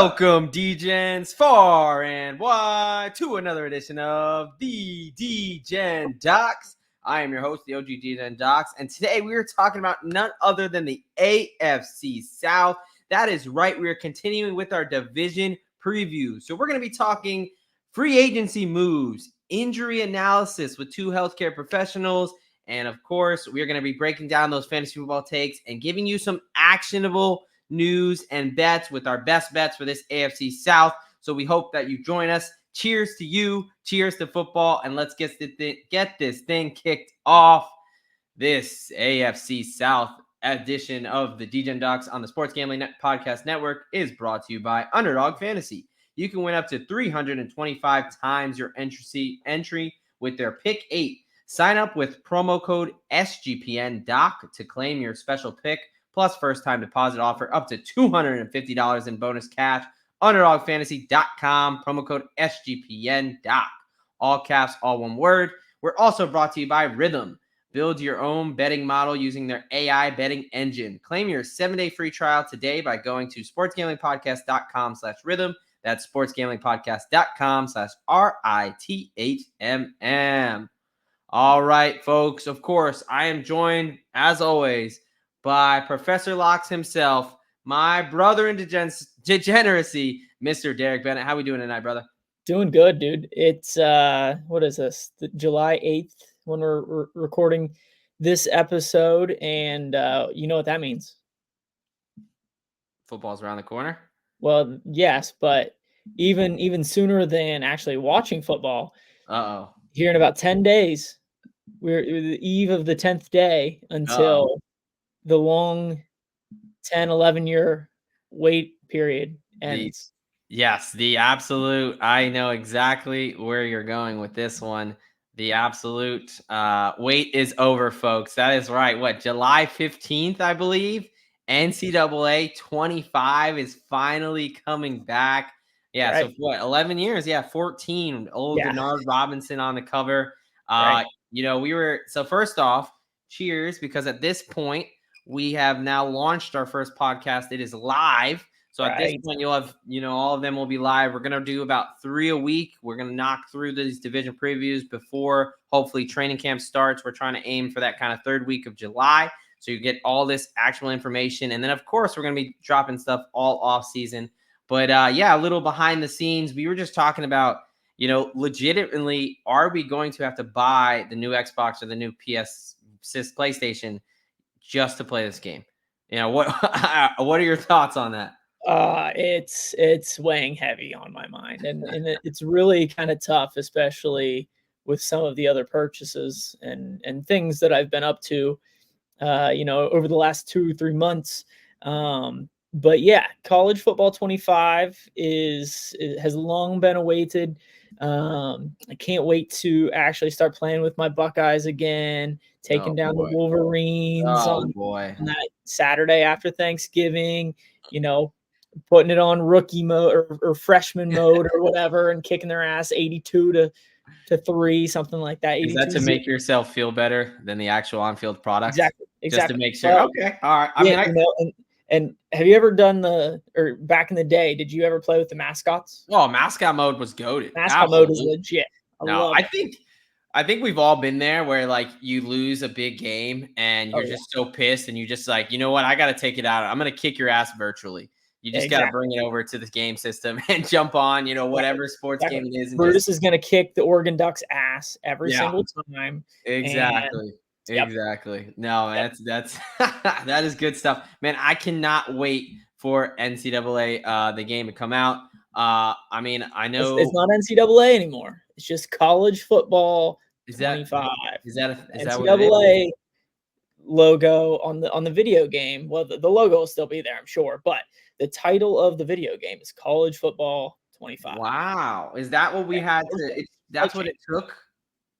Welcome, Degens, far and wide, to another edition of the Degen Docs. I am your host, the OG Degen Docs, and today we are talking about none other than the AFC South. That is right, we are continuing with our division preview. So we're going to be talking free agency moves, injury analysis with two healthcare professionals, and of course, we are going to be breaking down those fantasy football takes and giving you some actionable news and bets with our best bets for this AFC South. So we hope that you join us. Cheers to you. Cheers to football. And let's get this thing kicked off. This AFC South edition of the Degen Docs on the Sports Gambling Podcast Network is brought to you by Underdog Fantasy. You can win up to 325 times your entry with their Pick 8. Sign up with promo code SGPNDOC to claim your special pick, plus first-time deposit offer up to $250 in bonus cash. UnderdogFantasy.com, promo code SGPNDOC. All caps, all one word. We're also brought to you by Rhythm. Build your own betting model using their AI betting engine. Claim your 7-day free trial today by going to sportsgamblingpodcast.com/rhythm. That's sportsgamblingpodcast.com/RITHMM. All right, folks. Of course, I am joined, as always, by Professor Locks himself, my brother in degeneracy, Mr. Derek Bennett. How we doing tonight, brother? Doing good, dude. It's what is this? July 8th when we're recording this episode, and you know what that means. Football's around the corner. Well, yes, but even sooner than actually watching football. Here in about 10 days, we're the eve of the 10th day until the long 10, 11-year wait period ends. Yes, the absolute, I know exactly where you're going with this one. The absolute wait is over, folks. That is right. What, July 15th, I believe? NCAA 25 is finally coming back. Yeah, right. So what, 11 years? Yeah, 14. Old Denard Robinson on the cover. Right. So first off, cheers, because at this point, we have now launched our first podcast. It is live. So at this point, you'll have, all of them will be live. We're going to do about 3 a week. We're going to knock through these division previews before hopefully training camp starts. We're trying to aim for that kind of third week of July. So you get all this actual information. And then, of course, we're going to be dropping stuff all off season. But a little behind the scenes. We were just talking about, legitimately, are we going to have to buy the new Xbox or the new PlayStation just to play this game? What are your thoughts on that? It's weighing heavy on my mind, and it's really kind of tough, especially with some of the other purchases and things that I've been up to, over the last 2-3 months. But yeah, college football 25 has long been awaited. I can't wait to actually start playing with my Buckeyes again, taking down the Wolverines on that Saturday after Thanksgiving, putting it on rookie mode or freshman mode or whatever and kicking their ass 82-3, something like that. Is that to make yourself feel better than the actual on-field product? Exactly. Just to make sure. Okay. All right. And have you ever done back in the day, did you ever play with the mascots? Oh, mascot mode was goated. Mascot mode is legit. I think we've all been there where like you lose a big game and you're just so pissed and you just like, you know what? I got to take it out. I'm going to kick your ass virtually. You just got to bring it over to the game system and jump on, whatever sports game it is. And Brutus is going to kick the Oregon Ducks ass every single time. Exactly. Exactly. No, that's that is good stuff, man. I cannot wait for NCAA the game to come out. I know it's not NCAA anymore. It's just college football 25. Is that NCAA logo on the video game? Well, the logo will still be there, I'm sure, but the title of the video game is college football 25. Wow, is that what we had to? That's what it took.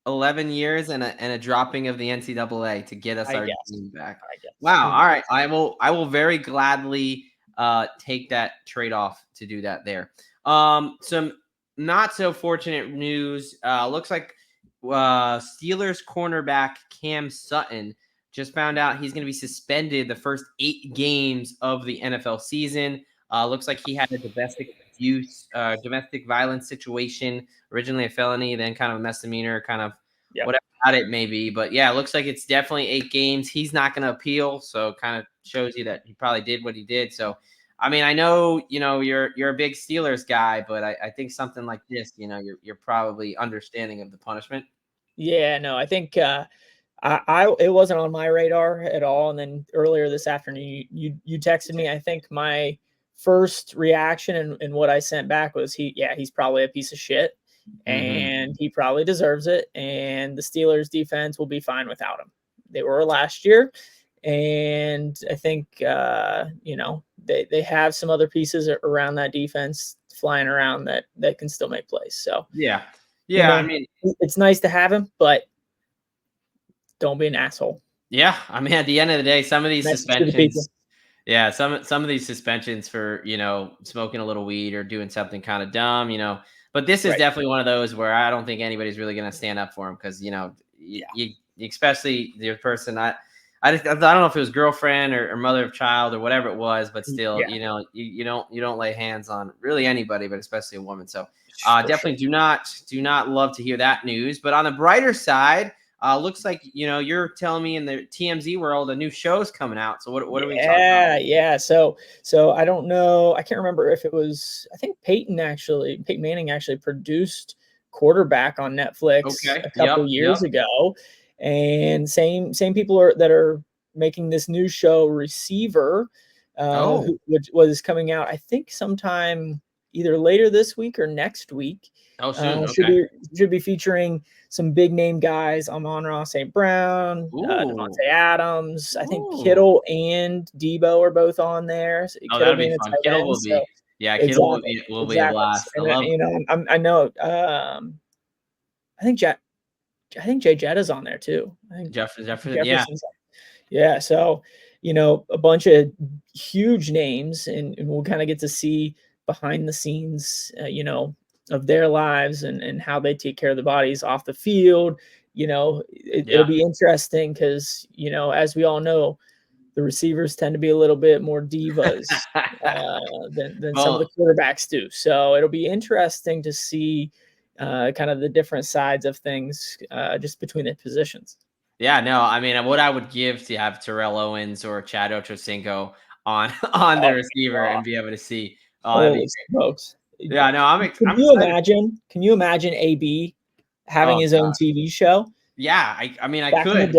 11 years and a dropping of the NCAA to get us our team back. Wow. All right. I will very gladly take that trade-off to do that there. Some not so fortunate news. Looks like Steelers cornerback Cam Sutton just found out he's going to be suspended the first 8 games of the NFL season. Looks like he had a domestic violence situation, originally a felony, then kind of a misdemeanor, kind of whatever it may be. But yeah, it looks like it's definitely 8 games. He's not going to appeal, so kind of shows you that he probably did what he did. So, I mean, I know you're a big Steelers guy, but I think something like this, you're probably understanding of the punishment. Yeah, no, I think it wasn't on my radar at all. And then earlier this afternoon, you texted me. I think my first reaction and what I sent back was he's probably a piece of shit, and he probably deserves it. And the Steelers defense will be fine without him. They were last year, and I think they have some other pieces around that defense flying around that can still make plays. So yeah. I mean, it's nice to have him, but don't be an asshole. Yeah, I mean, at the end of the day, some of these suspensions. Yeah, some of these suspensions for smoking a little weed or doing something kind of dumb, But this is definitely one of those where I don't think anybody's really going to stand up for him because you especially the person I don't know if it was girlfriend or mother of child or whatever it was, but still, you don't lay hands on really anybody, but especially a woman. So definitely do not love to hear that news. But on the brighter side. Looks like you're telling me in the TMZ world a new show's coming out. So what are we talking about? Yeah. So I don't know. I can't remember if it was. I think Peyton Manning actually produced Quarterback on Netflix a couple years ago, and same people that are making this new show, Receiver, which was coming out I think sometime either later this week or next week. Oh, soon. Should be featuring some big name guys. Amon-Ra St. Brown, Devontae Adams. I think Kittle and Debo are both on there. So that'll be fun. Kittle will be. Yeah, Kittle will be a blast. I know. I think Jay Jetta's on there too. I think Jefferson. Yeah. Yeah. So a bunch of huge names, and we'll kind of get to see behind the scenes, of their lives and how they take care of the bodies off the field. It'll be interesting because, as we all know, the receivers tend to be a little bit more divas than some of the quarterbacks do. So it'll be interesting to see kind of the different sides of things just between the positions. Yeah, no, I mean, what I would give to have Terrell Owens or Chad Ochocinco on the receiver and be able to see. Holy smokes. Yeah, no, I'm excited. Can you imagine AB having his own TV show? Yeah, I mean, I could.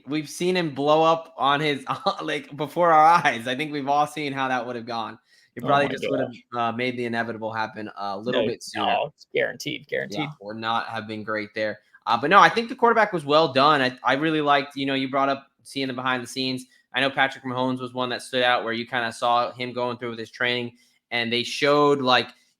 We've seen him blow up on his like before our eyes. I think we've all seen how that would have gone. He probably just would have made the inevitable happen a little bit sooner. No, it's guaranteed. Yeah, or not have been great there. But no, I think the quarterback was well done. I really liked, you brought up seeing the behind the scenes. I know Patrick Mahomes was one that stood out where you kind of saw him going through with his training, and they showed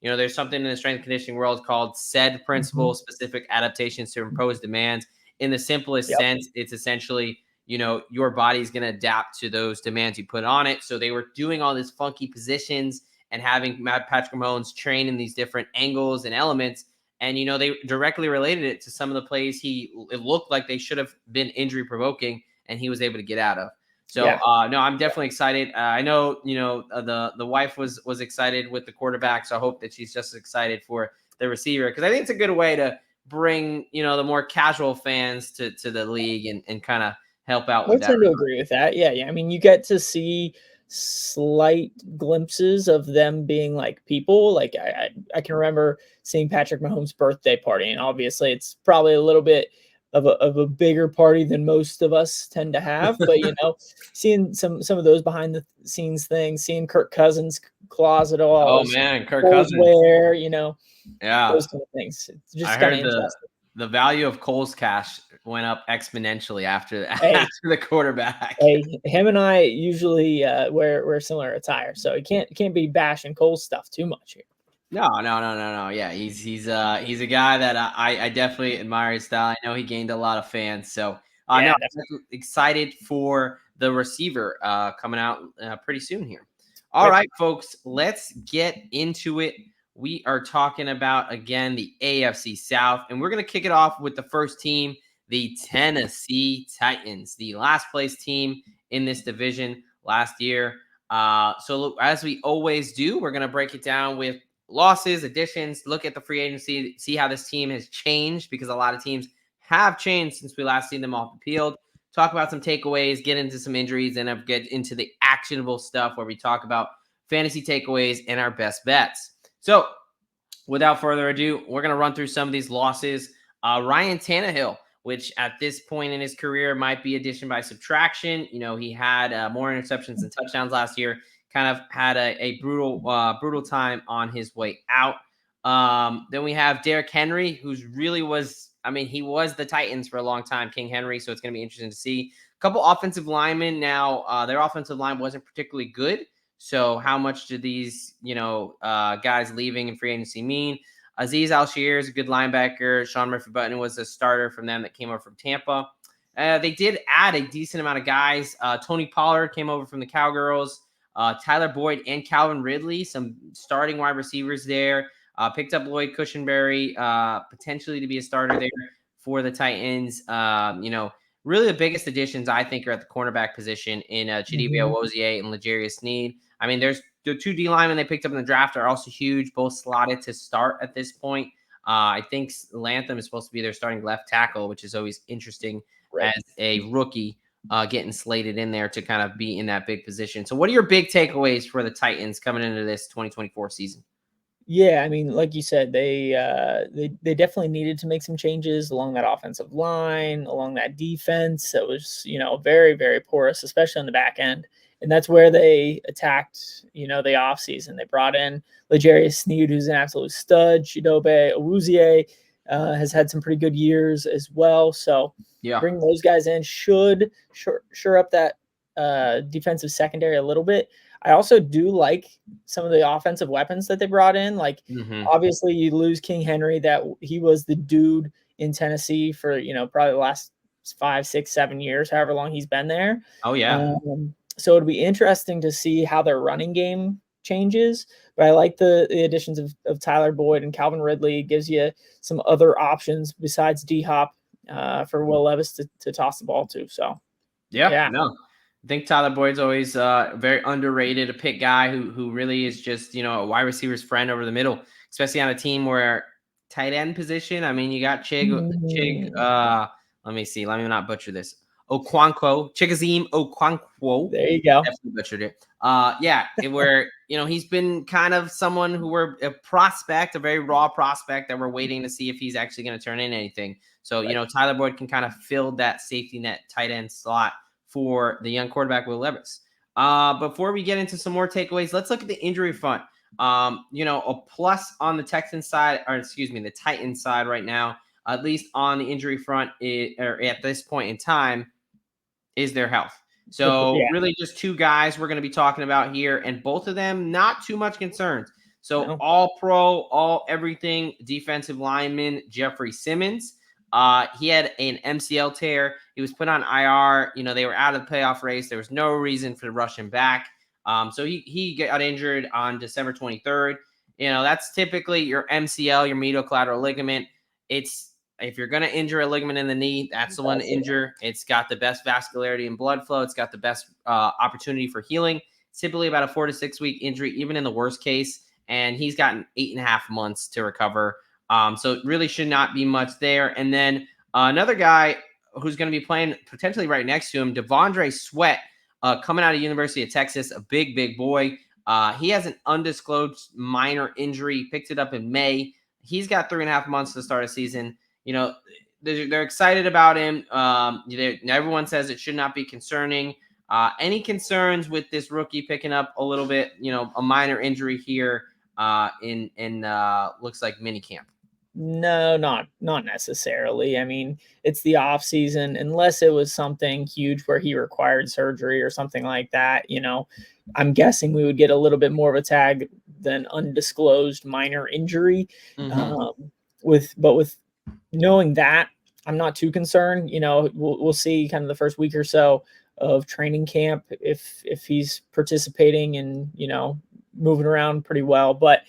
there's something in the strength and conditioning world called SAID principle, specific adaptations to impose demands. In the simplest sense, it's essentially, your body's going to adapt to those demands you put on it. So they were doing all these funky positions and having Patrick Mahomes train in these different angles and elements. And, they directly related it to some of the plays it looked like they should have been injury provoking, and he was able to get out of. So, no, I'm definitely excited. I know, the wife was excited with the quarterback, so I hope that she's just as excited for the receiver, because I think it's a good way to bring, the more casual fans to the league and kind of help out with that. I tend to agree with that. Yeah. I mean, you get to see slight glimpses of them being like people. Like I can remember seeing Patrick Mahomes' birthday party, and obviously it's probably a little bit of a bigger party than most of us tend to have, but seeing some of those behind the scenes things, seeing Kirk Cousins' closet all. Oh man, Kirk Cousins. Where, those kind of things. It's just kind of interesting. The value of Cole's cash went up exponentially after the quarterback. Hey, him and I usually wear similar attire, so you can't be bashing Cole's stuff too much here. No. Yeah, he's a guy that I definitely admire his style. I know he gained a lot of fans, so I'm excited for the receiver coming out pretty soon here. All right, folks, let's get into it. We are talking about, again, the AFC South, and we're going to kick it off with the first team, the Tennessee Titans, the last place team in this division last year. So look, as we always do, we're going to break it down with losses, additions, look at the free agency, see how this team has changed, because a lot of teams have changed since we last seen them off the field. Talk about some takeaways, get into some injuries, and get into the actionable stuff where we talk about fantasy takeaways and our best bets. So without further ado, we're going to run through some of these losses. Ryan Tannehill, which at this point in his career might be addition by subtraction. He had more interceptions than touchdowns last year. Kind of had a brutal time on his way out. Then we have Derrick Henry, who's really was, he was the Titans for a long time, King Henry. So it's going to be interesting to see. A couple offensive linemen now. Their offensive line wasn't particularly good. So how much do these, guys leaving in free agency mean? Azeez Al-Shaair is a good linebacker. Sean Murphy-Button was a starter from them that came over from Tampa. They did add a decent amount of guys. Tony Pollard came over from the Cowgirls. Tyler Boyd and Calvin Ridley, some starting wide receivers there. Picked up Lloyd Cushenberry, potentially to be a starter there for the Titans. Really the biggest additions, I think, are at the cornerback position in Chidibia Owozie and L'Jarius Sneed. There's the two D linemen they picked up in the draft are also huge, both slotted to start at this point. I think Latham is supposed to be their starting left tackle, which is always interesting as a rookie getting slated in there to kind of be in that big position. So what are your big takeaways for the Titans coming into this 2024 season? Yeah, like you said, they definitely needed to make some changes along that offensive line, along that defense that was, very, very porous, especially on the back end. And that's where they attacked, the offseason. They brought in L'Jarius Sneed, who's an absolute stud. Chidobe Awuzie has had some pretty good years as well. So bringing those guys in should shore up that defensive secondary a little bit. I also do like some of the offensive weapons that they brought in. Obviously you lose King Henry, that he was the dude in Tennessee for, probably the last 5, 6, 7 years, however long he's been there. Oh yeah. So it'll be interesting to see how their running game changes. But I like the additions of Tyler Boyd and Calvin Ridley. It gives you some other options besides D-Hop for Will Levis to toss the ball to. So yeah. No. I think Tyler Boyd's always very underrated, a pick guy who really is just, a wide receiver's friend over the middle, especially on a team where tight end position. You got Chig. Let me see. Let me not butcher this. Chigoziem Okonkwo. There you go. Definitely butchered it. Where, he's been kind of someone who we're a prospect, a very raw prospect that we're waiting to see if he's actually going to turn in anything. So, Tyler Boyd can kind of fill that safety net tight end slot for the young quarterback, Will Levis. Before we get into some more takeaways, let's look at the injury front. A plus on the Texans side, the Titans side right now, at least on the injury front, or at this point in time, is their health. So really just two guys we're going to be talking about here, and both of them not too much concerns. So all pro, all everything defensive lineman Jeffrey Simmons. He had an MCL tear. He was put on IR. They were out of the playoff race. There was no reason for to rush him back. So he got injured on December 23rd. That's typically your MCL, your medial collateral ligament. If you're going to injure a ligament in the knee, that's the one to injure. It's got the best vascularity and blood flow. It's got the best opportunity for healing. It's typically about a 4 to 6 week injury, even in the worst case. And he's gotten 8.5 months to recover. So it really should not be much there. And then another guy who's going to be playing potentially right next to him, Devondre Sweat, coming out of University of Texas, a big, big boy. He has an undisclosed minor injury. He picked it up in May. He's got 3.5 months to start a season. They're excited about him. Everyone says it should not be concerning. Any concerns with this rookie picking up a little bit, a minor injury here in looks like minicamp? No, not necessarily. It's the off season, unless it was something huge where he required surgery or something like that. I'm guessing we would get a little bit more of a tag than undisclosed minor injury. With knowing that, I'm not too concerned. We'll see kind of the first week or so of training camp if he's participating and moving around pretty well. But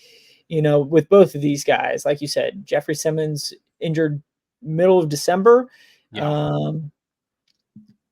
with both of these guys, like you said, Jeffrey Simmons injured middle of December.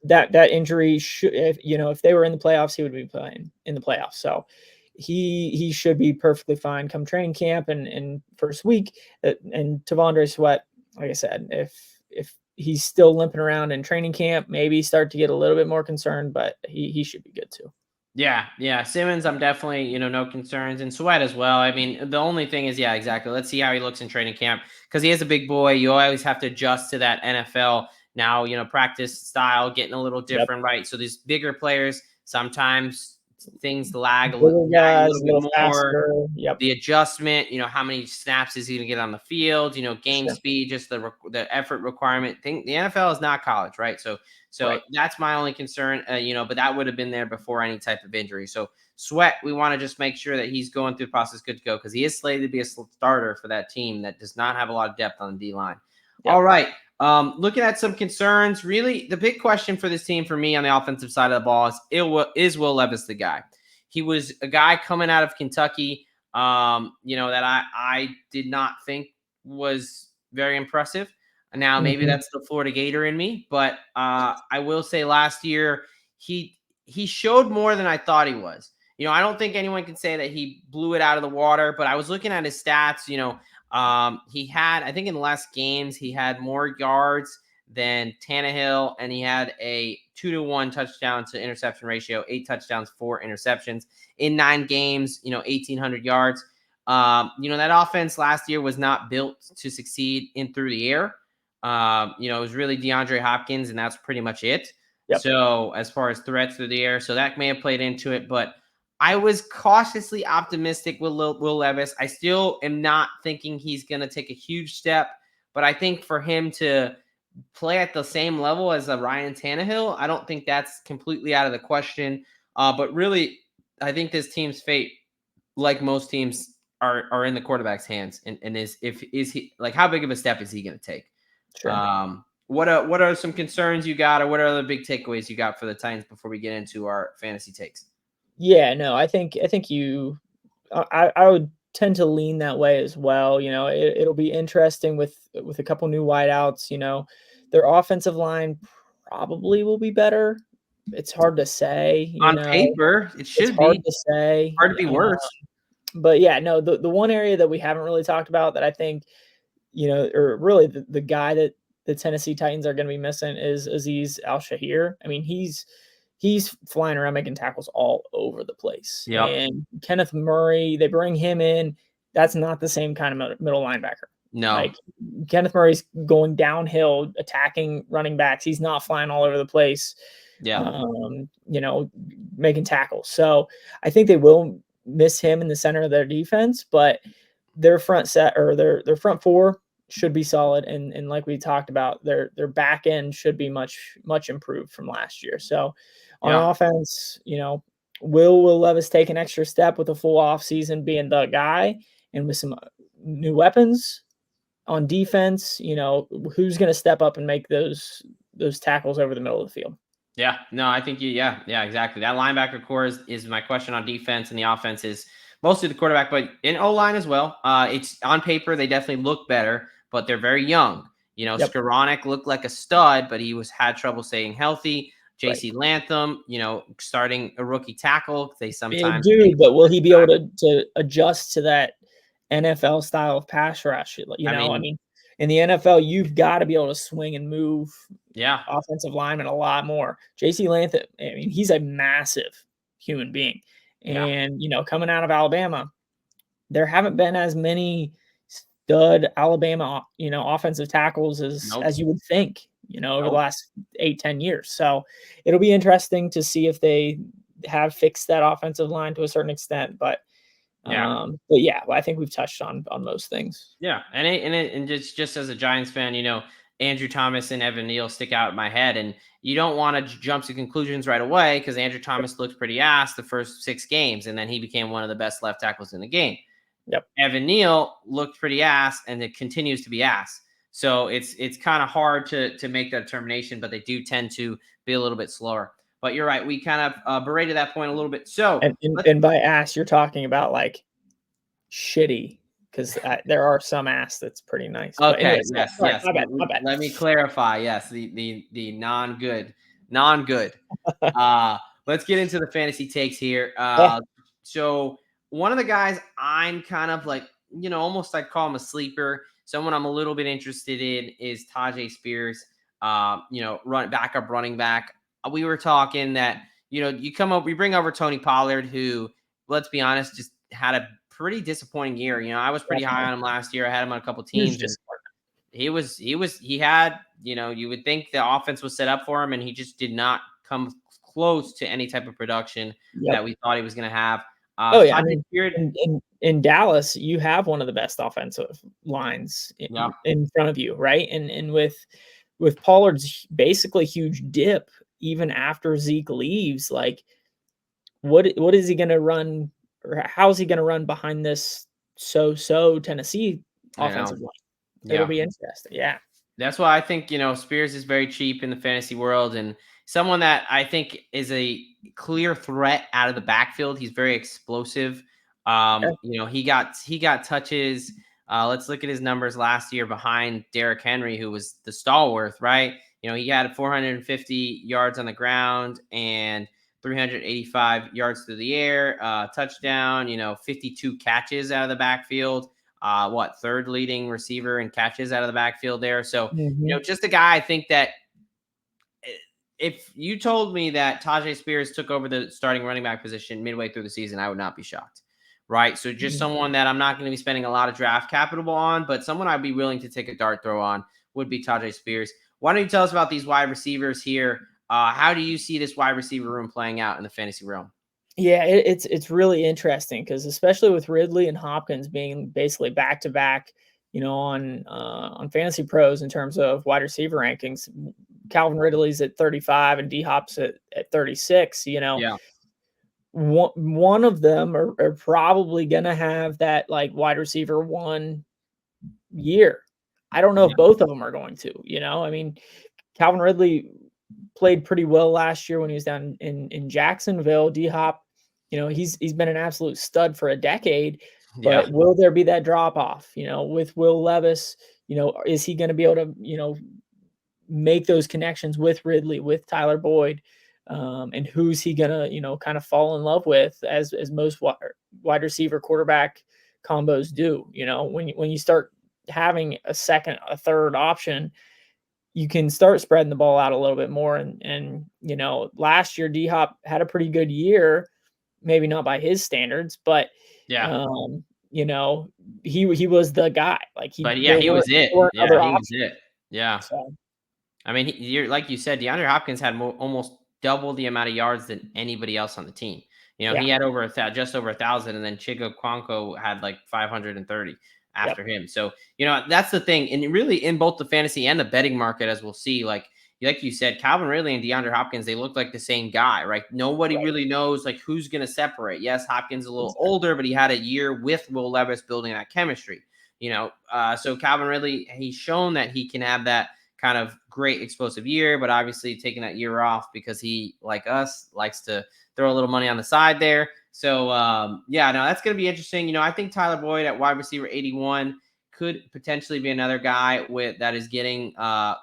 that injury should, if they were in the playoffs, he would be playing in the playoffs. So he should be perfectly fine come training camp and first week. And Tavondre Sweat, like I said, if he's still limping around in training camp, maybe start to get a little bit more concerned, but he should be good too. Yeah. Simmons, I'm definitely, no concerns, and Sweat as well. I mean, the only thing is, yeah, exactly. Let's see how he looks in training camp because he is a big boy. You always have to adjust to that NFL now, practice style getting a little Yep. different, right? So these bigger players, sometimes things lag Bigger a guys, little a bit little more. faster. Yep. The adjustment, how many snaps is he going to get on the field? Game Sure. speed, just the effort requirement. The NFL is not college, right? So Right. that's my only concern, but that would have been there before any type of injury. So Sweat, we want to just make sure that he's going through the process good to go because he is slated to be a starter for that team that does not have a lot of depth on the D line. Yep. All right. Looking at some concerns, really the big question for this team for me on the offensive side of the ball is Will Levis the guy? He was a guy coming out of Kentucky, that I did not think was very impressive. Now, maybe that's the Florida Gator in me, but I will say last year he showed more than I thought he was. I don't think anyone can say that he blew it out of the water, but I was looking at his stats. He had, I think in the last games, he had more yards than Tannehill, and he had a 2-to-1 touchdown to interception ratio, 8 touchdowns, 4 interceptions in 9 games, 1,800 yards. That offense last year was not built to succeed in through the air. It was really DeAndre Hopkins, and that's pretty much it. Yep. So as far as threats through the air, so that may have played into it, but I was cautiously optimistic with Will Levis. I still am not thinking he's going to take a huge step, but I think for him to play at the same level as a Ryan Tannehill, I don't think that's completely out of the question. But really, I think this team's fate, like most teams, are in the quarterback's hands. And is he like, how big of a step is he going to take? Sure. What are some concerns you got, or what are other big takeaways you got for the Titans before we get into our fantasy takes? Yeah, no, I think I would tend to lean that way as well. It'll be interesting with a couple new wideouts. Their offensive line probably will be better. It's hard to say. On paper, it should be hard to say. Hard to be worse. But yeah, no, the one area that we haven't really talked about that I think, or really the guy that the Tennessee Titans are going to be missing is Azeez Al-Shaair. I mean, he's flying around making tackles all over the place. Yep. And Kenneth Murray, they bring him in. That's not the same kind of middle linebacker. No. Like Kenneth Murray's going downhill, attacking running backs. He's not flying all over the place. Yeah. Making tackles. So I think they will miss him in the center of their defense, but their front set or their front four should be solid. And like we talked about, their back end should be much, much improved from last year. So on offense, will Levis take an extra step with a full off season being the guy and with some new weapons on defense? Who's going to step up and make those tackles over the middle of the field? Yeah, no, I think exactly. That linebacker core is my question on defense, and the offense is mostly the quarterback, but in O-line as well. It's on paper, they definitely look better, but they're very young. Skoranek looked like a stud, but he had trouble staying healthy. JC Latham, starting a rookie tackle. They sometimes but will he be able to adjust to that NFL style of pass rush? I mean, in the NFL, you've got to be able to swing and move offensive linemen a lot more. JC Latham, I mean, he's a massive human being. And, coming out of Alabama, there haven't been as many stud Alabama, offensive tackles as you would think, over the last 8-10 years. So it'll be interesting to see if they have fixed that offensive line to a certain extent. But I think we've touched on most things. Yeah, and just as a Giants fan, Andrew Thomas and Evan Neal stick out in my head, and you don't want to jump to conclusions right away because Andrew Thomas looked pretty ass the first 6 games, and then he became one of the best left tackles in the game. Yep. Evan Neal looked pretty ass, and it continues to be ass. So it's kind of hard to make that determination, but they do tend to be a little bit slower. But you're right, we kind of berated that point a little bit. So and by ass, you're talking about like shitty. Because there are some ass that's pretty nice. Okay. Yes. My bad. Let me clarify. Yes, the non-good non-good. Let's get into the fantasy takes here. Yeah. So one of the guys I'm kind of like, almost I'd call him a sleeper. Someone I'm a little bit interested in is Tajay Spears. Backup running back. We were talking that, we bring over Tony Pollard, who, let's be honest, just had a pretty disappointing year. I was pretty high on him last year. I had him on a couple Huge teams, and he had, you would think the offense was set up for him, and he just did not come close to any type of production that we thought he was going to have. Oh yeah, I Tajay mean, Spears, in Dallas, you have one of the best offensive lines in front of you, right? And with Pollard's basically huge dip, even after Zeke leaves, like what is he going to run, or how is he going to run behind this so Tennessee offensive line? It'll be interesting. Yeah. That's why I think, Spears is very cheap in the fantasy world, and someone that I think is a clear threat out of the backfield. He's very explosive. He got touches. Let's look at his numbers last year behind Derrick Henry, who was the stalwart, right? He had 450 yards on the ground and 385 yards through the air, touchdown, 52 catches out of the backfield. Third leading receiver in catches out of the backfield there. So, just a guy I think that if you told me that Tajay Spears took over the starting running back position midway through the season, I would not be shocked. Right. So just someone that I'm not going to be spending a lot of draft capital on, but someone I'd be willing to take a dart throw on would be Tajay Spears. Why don't you tell us about these wide receivers here? How do you see this wide receiver room playing out in the fantasy realm? Yeah, it's really interesting because especially with Ridley and Hopkins being basically back to back, on Fantasy Pros in terms of wide receiver rankings. Calvin Ridley's at 35 and D Hop's at 36. One of them are probably gonna have that like wide receiver 1 year. I don't know if both of them are going to. I mean, Calvin Ridley played pretty well last year when he was down in Jacksonville. D Hop, he's been an absolute stud for a decade. But will there be that drop off? With Will Levis, is he going to be able to make those connections with Ridley, with Tyler Boyd, and who's he going to kind of fall in love with as most wide receiver quarterback combos do? When you start having a second, a third option, you can start spreading the ball out a little bit more. And last year D-Hop had a pretty good year, maybe not by his standards, but he was the guy. He was it. He was it. Yeah. So, I mean, you're like you said, DeAndre Hopkins had almost double the amount of yards than anybody else on the team. He had just over 1,000, and then Chigo Kwanko had like 530. After him. So, that's the thing. And really in both the fantasy and the betting market, as we'll see, like you said, Calvin Ridley and DeAndre Hopkins, they look like the same guy, right? Nobody really knows like who's going to separate. Yes, Hopkins a little older, but he had a year with Will Levis building that chemistry, so Calvin Ridley, he's shown that he can have that kind of great explosive year, but obviously taking that year off because he, like us, likes to throw a little money on the side there. So, that's going to be interesting. I think Tyler Boyd at wide receiver 81 could potentially be another guy that is getting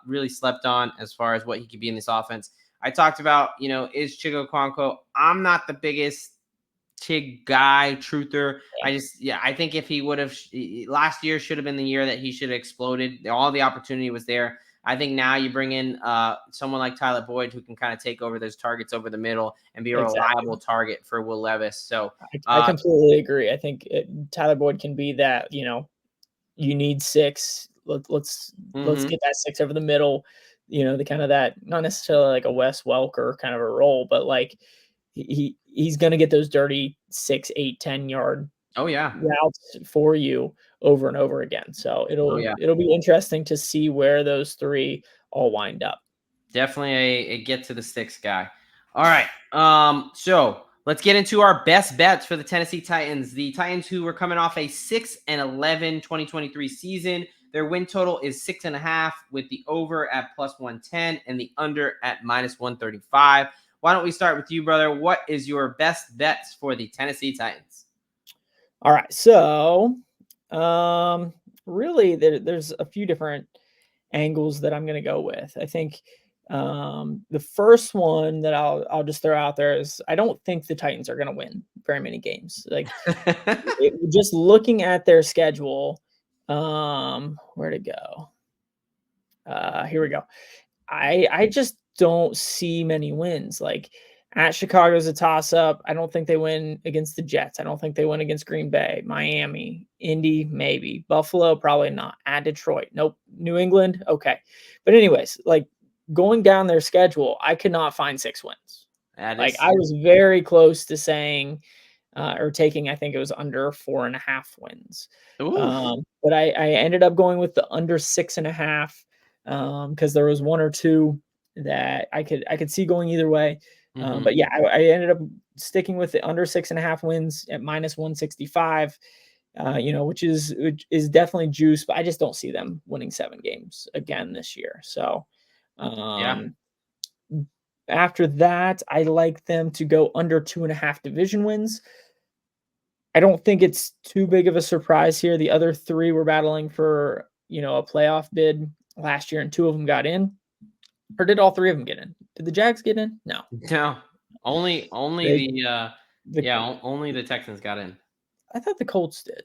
really slept on as far as what he could be in this offense. I talked about, is Chigo Kwanko. I'm not the biggest Chig guy, truther. I think if he would have, last year should have been the year that he should have exploded. All the opportunity was there. I think now you bring in someone like Tyler Boyd who can kind of take over those targets over the middle and be a reliable target for Will Levis. So I completely agree. I think Tyler Boyd can be that. You need 6. Let's get that 6 over the middle. The kind of that, not necessarily like a Wes Welker kind of a role, but like he's going to get those dirty 6, 8, 10 yard routes for you over and over again. So it'll be interesting to see where those 3 all wind up. Definitely a get to the 6 guy. All right. So let's get into our best bets for the Tennessee Titans. The Titans, who were coming off a 6-11 2023 season. Their win total is 6.5, with the over at +110 and the under at -135. Why don't we start with you, brother? What is your best bets for the Tennessee Titans? All right. So, really, there's a few different angles that I'm going to go with. I think The first one that I'll just throw out there is I don't think the Titans are going to win very many games. Like just looking at their schedule, where'd it go? Here we go. I just don't see many wins. Like at Chicago's a toss up. I don't think they win against the Jets. I don't think they win against Green Bay, Miami, Indy, maybe. Buffalo, probably not. At Detroit, nope. New England, okay. But anyways, like going down their schedule, I could not find 6 wins. Like I was very close to saying or taking, I think it was under 4.5 wins. But I ended up going with the under 6.5 because there was 1 or 2 that I could see going either way. But yeah, I ended up sticking with the under 6.5 wins at minus 165. Which is definitely juice, but I just don't see them winning 7 games again this year. So, after that, I like them to go under 2.5 division wins. I don't think it's too big of a surprise here. The other 3 were battling for, a playoff bid last year, and 2 of them got in. Or did all 3 of them get in? Did the Jags get in? No. Only only the Texans got in. I thought the Colts did.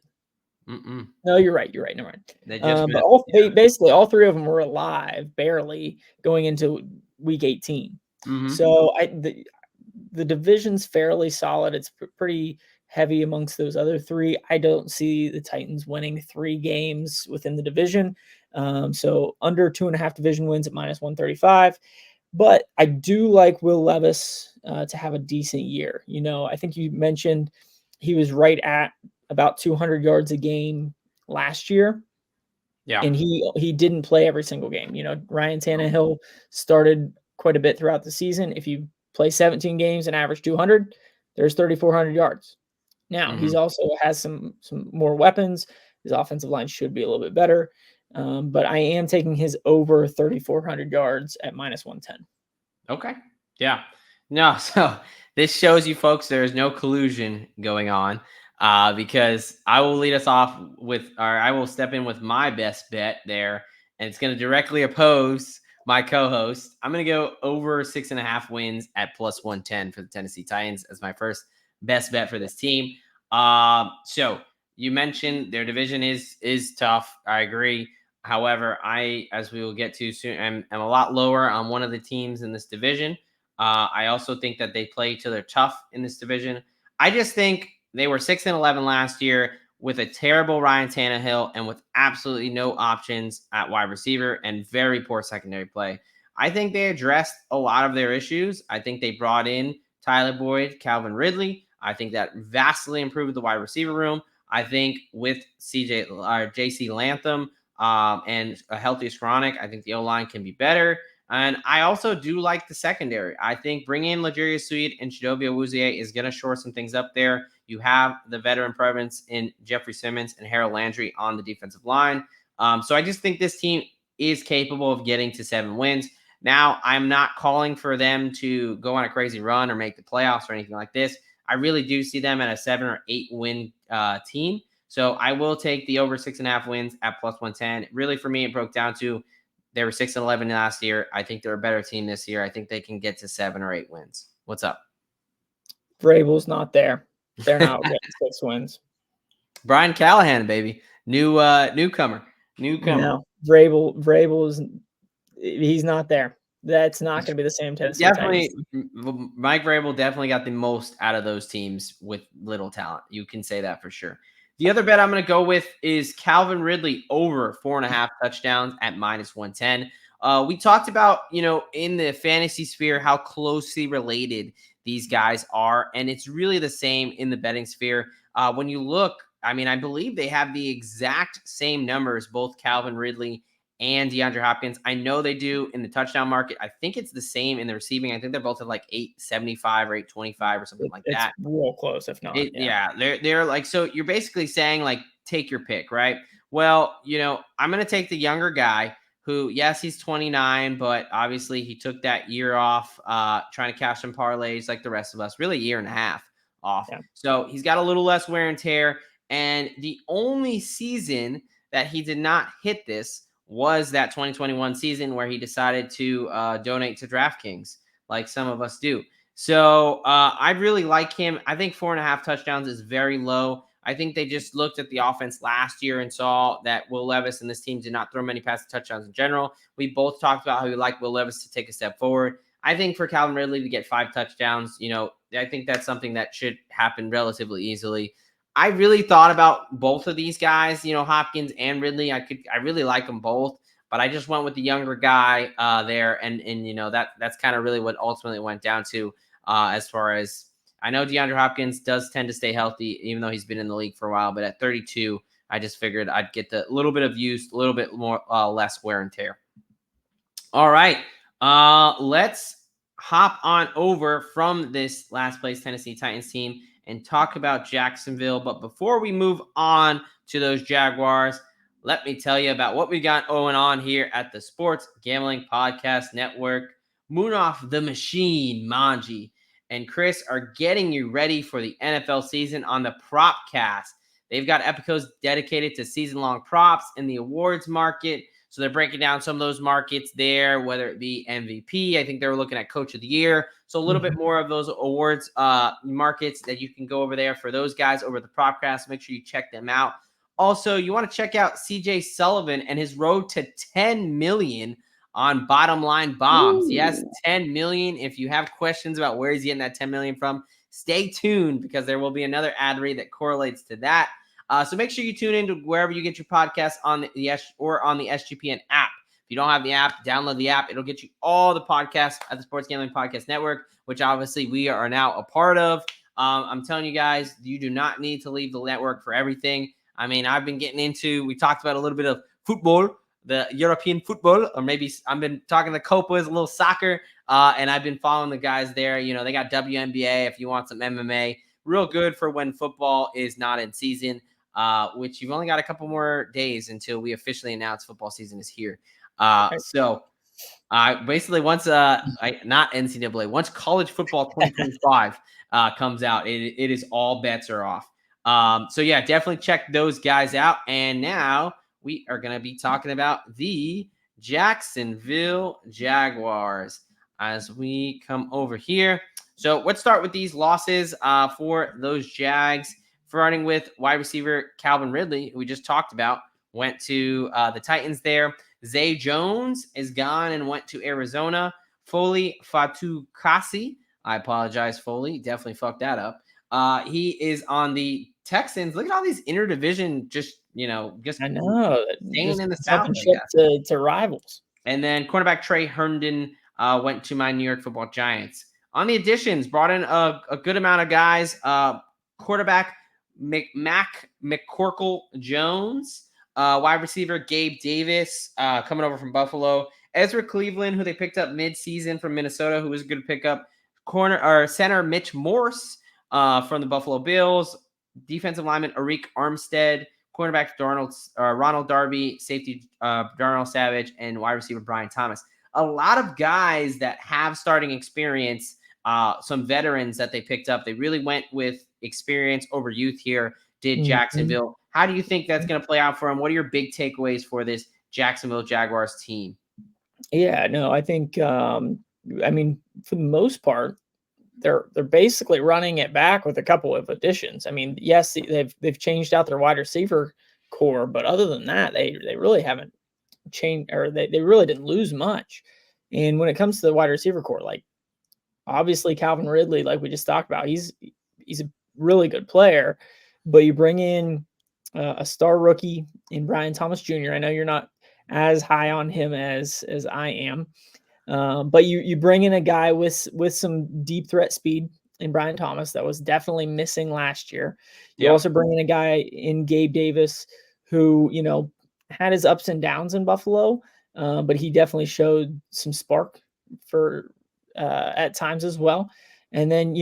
Mm-mm. No, you're right. Never mind. They just but basically all 3 of them were alive, barely going into week 18. So the division's fairly solid. It's pretty heavy amongst those other 3. I don't see the Titans winning 3 games within the division. So under 2.5 division wins at minus 135. But I do like Will Levis to have a decent year. I think you mentioned he was right at about 200 yards a game last year. Yeah. And he didn't play every single game. Ryan Tannehill started quite a bit throughout the season. If you play 17 games and average 200, there's 3,400 yards. Now, he's also has some more weapons. His offensive line should be a little bit better. But I am taking his over 3,400 yards at minus 110. Okay. Yeah. No, so this shows you folks there's no collusion going on because I will lead us off I will step in with my best bet there, and it's going to directly oppose my co-host. I'm going to go over 6.5 wins at plus 110 for the Tennessee Titans as my first best bet for this team. So you mentioned their division is tough. I agree. However, as we will get to soon, I'm a lot lower on one of the teams in this division. I also think that they play each other tough in this division. I just think they were 6-11 last year with a terrible Ryan Tannehill and with absolutely no options at wide receiver and very poor secondary play. I think they addressed a lot of their issues. I think they brought in Tyler Boyd, Calvin Ridley. I think that vastly improved the wide receiver room. I think with JC Latham and a healthy Skowronek, I think the O-line can be better. And I also do like the secondary. I think bringing in L'Jarius Sweet and Chidobe Awuzie is going to shore some things up there. You have the veteran presence in Jeffrey Simmons and Harold Landry on the defensive line. So I just think this team is capable of getting to 7 wins. Now, I'm not calling for them to go on a crazy run or make the playoffs or anything like this. I really do see them at a 7 or 8 win team. So I will take the over 6.5 wins at plus 110. Really, for me, it broke down to they were 6-11 last year. I think they're a better team this year. I think they can get to 7 or 8 wins. What's up? Vrabel's not there. They're not getting 6 wins. Brian Callahan, baby. Newcomer. No, Vrabel he's not there. That's not going to be the same Tennessee Definitely, Titans. Mike Vrabel definitely got the most out of those teams with little talent. You can say that for sure. The other bet I'm going to go with is Calvin Ridley over 4.5 touchdowns at minus 110. We talked about, in the fantasy sphere, how closely related these guys are. And it's really the same in the betting sphere. When you look, I believe they have the exact same numbers, both Calvin Ridley and DeAndre Hopkins. I know they do in the touchdown market. I think it's the same in the receiving. I think they're both at like 875 or 825 or something like that. It's real close, if not. They're like, so you're basically saying like, take your pick, right? Well, I'm going to take the younger guy who, yes, he's 29, but obviously he took that year off trying to cash some parlays like the rest of us, really a year and a half off. Yeah. So he's got a little less wear and tear. And the only season that he did not hit this was that 2021 season where he decided to donate to DraftKings, like some of us do. So I really like him. I think 4.5 touchdowns is very low. I think they just looked at the offense last year and saw that Will Levis and this team did not throw many passing touchdowns in general. We both talked about how we like Will Levis to take a step forward. I think for Calvin Ridley to get 5 touchdowns, I think that's something that should happen relatively easily. I really thought about both of these guys, Hopkins and Ridley. I really like them both, but I just went with the younger guy there, and that's kind of really what ultimately went down to as far as I know. DeAndre Hopkins does tend to stay healthy, even though he's been in the league for a while. But at 32, I just figured I'd get the little bit of use, a little bit more less wear and tear. All right, let's hop on over from this last place Tennessee Titans team and talk about Jacksonville. But before we move on to those Jaguars, let me tell you about what we got going on here at the Sports Gambling Podcast Network. Moonoff the Machine, Manji, and Chris are getting you ready for the NFL season on the Propcast. They've got episodes dedicated to season-long props in the awards market. So they're breaking down some of those markets there, whether it be MVP. I think they were looking at Coach of the Year. So a little bit more of those awards markets that you can go over there for those guys over the Propcast. Make sure you check them out. Also, you want to check out CJ Sullivan and his road to 10 million on Bottom Line Bombs. Ooh. Yes, 10 million. If you have questions about where he's getting that 10 million from, stay tuned because there will be another ad read that correlates to that. So make sure you tune into wherever you get your podcasts on the SGPN app. If you don't have the app, download the app. It'll get you all the podcasts at the Sports Gambling Podcast Network, which obviously we are now a part of. I'm telling you guys, you do not need to leave the network for everything. I mean, I've been getting into, we talked about a little bit of football, the European football, or maybe I've been talking to Copa's, a little soccer, and I've been following the guys there. They got WNBA if you want some MMA. Real good for when football is not in season. Which you've only got a couple more days until we officially announce football season is here. So basically once not NCAA, once college football 2025 comes out, it is all bets are off. So yeah, definitely check those guys out. And now we are going to be talking about the Jacksonville Jaguars as we come over here. So let's start with these losses for those Jags. Starting with wide receiver Calvin Ridley, who we just talked about, went to the Titans there. Zay Jones is gone and went to Arizona. Foley Fatukasi, I apologize, Foley, definitely fucked that up. He is on the Texans. Look at all these interdivision, I know, staying in the South to rivals. And then cornerback Trey Herndon went to my New York Football Giants. On the additions, brought in a good amount of guys. Quarterback McCorkle Jones, wide receiver Gabe Davis, coming over from Buffalo. Ezra Cleveland, who they picked up mid-season from Minnesota, who was a good pickup. Center Mitch Morse from the Buffalo Bills. Defensive lineman Arik Armstead. Cornerback Ronald Darby. Safety Darnell Savage. And wide receiver Brian Thomas. A lot of guys that have starting experience. Some veterans that they picked up. They really went with experience over youth here, did Jacksonville. How do you think that's going to play out for them? What are your big takeaways for this Jacksonville Jaguars team? Yeah, no, I think, for the most part, they're basically running it back with a couple of additions. I mean, yes, they've changed out their wide receiver core, but other than that, they really haven't changed, or they really didn't lose much. And when it comes to the wide receiver core, like obviously Calvin Ridley, like we just talked about, he's a really good player, but you bring in a star rookie in Brian Thomas Jr. I know you're not as high on him as I am, but you bring in a guy with some deep threat speed in Brian Thomas that was definitely missing last year. You also bring in a guy in Gabe Davis who had his ups and downs in Buffalo, but he definitely showed some spark for at times as well. And then,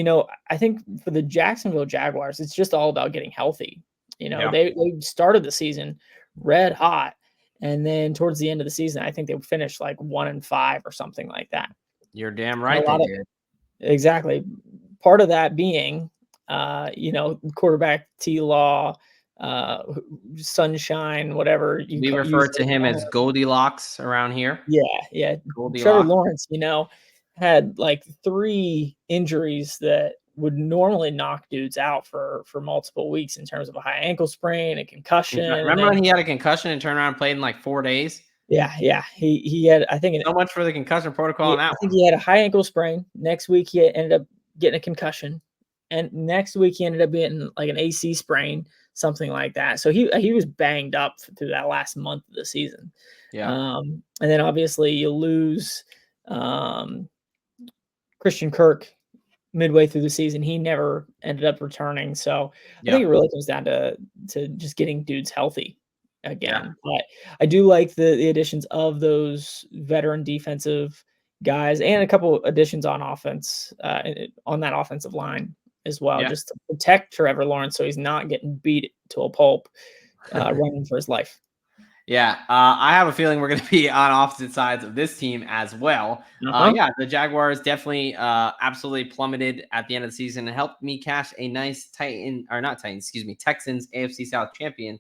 I think for the Jacksonville Jaguars, it's just all about getting healthy. They started the season red hot. And then towards the end of the season, I think they would finish like 1-5 or something like that. You're damn right they did. Exactly. Part of that being, quarterback T. Law, sunshine, whatever you We use refer to it. him as Goldilocks around here. Yeah. Trevor Goldilocks. Lawrence, had like 3 injuries that would normally knock dudes out for multiple weeks in terms of a high ankle sprain, a concussion, and Remember then when he had a concussion and turned around and played in like 4 days? yeah, he had I think So much for the concussion protocol he on that I think one. he had a high ankle sprain. Next week, he ended up getting a concussion, and next week he ended up getting like an AC sprain, something like that. So he was banged up through that last month of the season. Yeah. And then obviously you lose um, Christian Kirk midway through the season. He never ended up returning. So I think Yeah. it really comes down to just getting dudes healthy Yeah. again. But I do like the additions of those veteran defensive guys and a couple additions on offense on that offensive line as well, Yeah. just to protect Trevor Lawrence so he's not getting beat to a pulp running for his life. Yeah, I have a feeling we're going to be on opposite sides of this team as well. Uh-huh. Yeah, the Jaguars definitely absolutely plummeted at the end of the season and helped me cash a nice Texans AFC South champion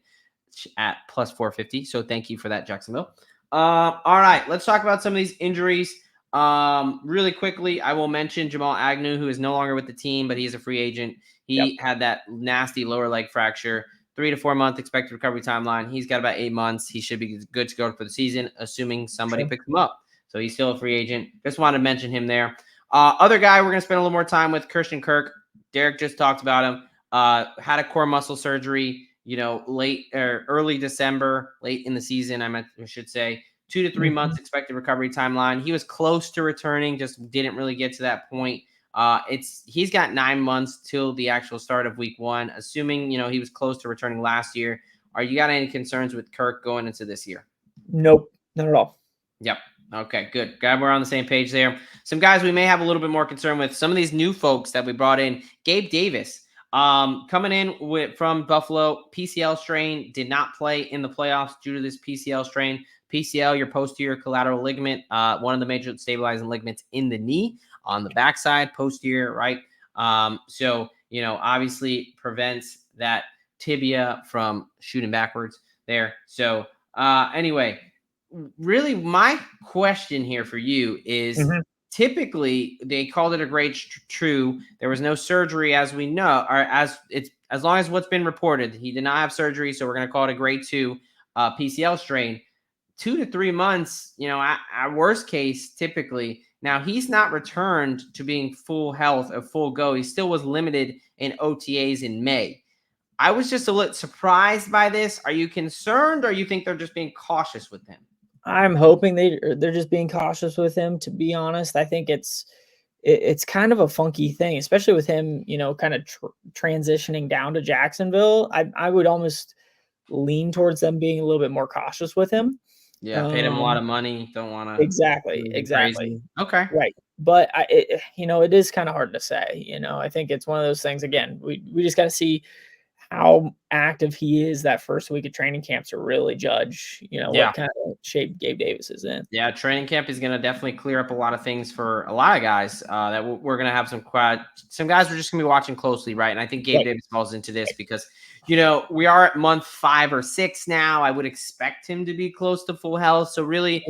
at plus 450. So thank you for that, Jacksonville. All right, let's talk about some of these injuries. Really quickly, I will mention Jamal Agnew, who is no longer with the team, but he is a free agent. He had that nasty lower leg fracture. 3 to 4 month expected recovery timeline. He's got about 8 months. He should be good to go for the season, assuming somebody picks him up. So he's still a free agent. Just wanted to mention him there. Other guy we're going to spend a little more time with, Christian Kirk. Derek just talked about him. Had a core muscle surgery, late or early December, late in the season, I should say. 2 to 3 months expected recovery timeline. He was close to returning, just didn't really get to that point. He's got 9 months till the actual start of week 1, assuming, he was close to returning last year. Are you got any concerns with Kirk going into this year? Nope, not at all. Yep. Okay, good. Glad we're on the same page there. Some guys we may have a little bit more concern with, some of these new folks that we brought in. Gabe Davis, coming in from Buffalo, PCL strain, did not play in the playoffs due to this PCL strain. PCL, your posterior collateral ligament, one of the major stabilizing ligaments in the knee on the backside, posterior, right? So, obviously prevents that tibia from shooting backwards there. So, anyway, really my question here for you is typically they called it a grade true. There was no surgery as we know, or as long as what's been reported. He did not have surgery, so we're going to call it a grade 2 PCL strain. 2 to 3 months, at worst case, typically. Now, he's not returned to being full health or full go. He still was limited in OTAs in May. I was just a little surprised by this. Are you concerned, or you think they're just being cautious with him? I'm hoping they're just being cautious with him, to be honest. I think it's kind of a funky thing, especially with him, kind of transitioning down to Jacksonville. I would almost lean towards them being a little bit more cautious with him. Yeah, paid him a lot of money. Don't want to Exactly. crazy. Okay. Right. But it is kind of hard to say. I think it's one of those things. Again, we just got to see how active he is that first week of training camp to really judge, what kind of shape Gabe Davis is in. Yeah, training camp is going to definitely clear up a lot of things for a lot of guys that we're going to have some guys we're just going to be watching closely, right? And I think Gabe Davis falls into this because, we are at month 5 or 6 now. I would expect him to be close to full health. So really,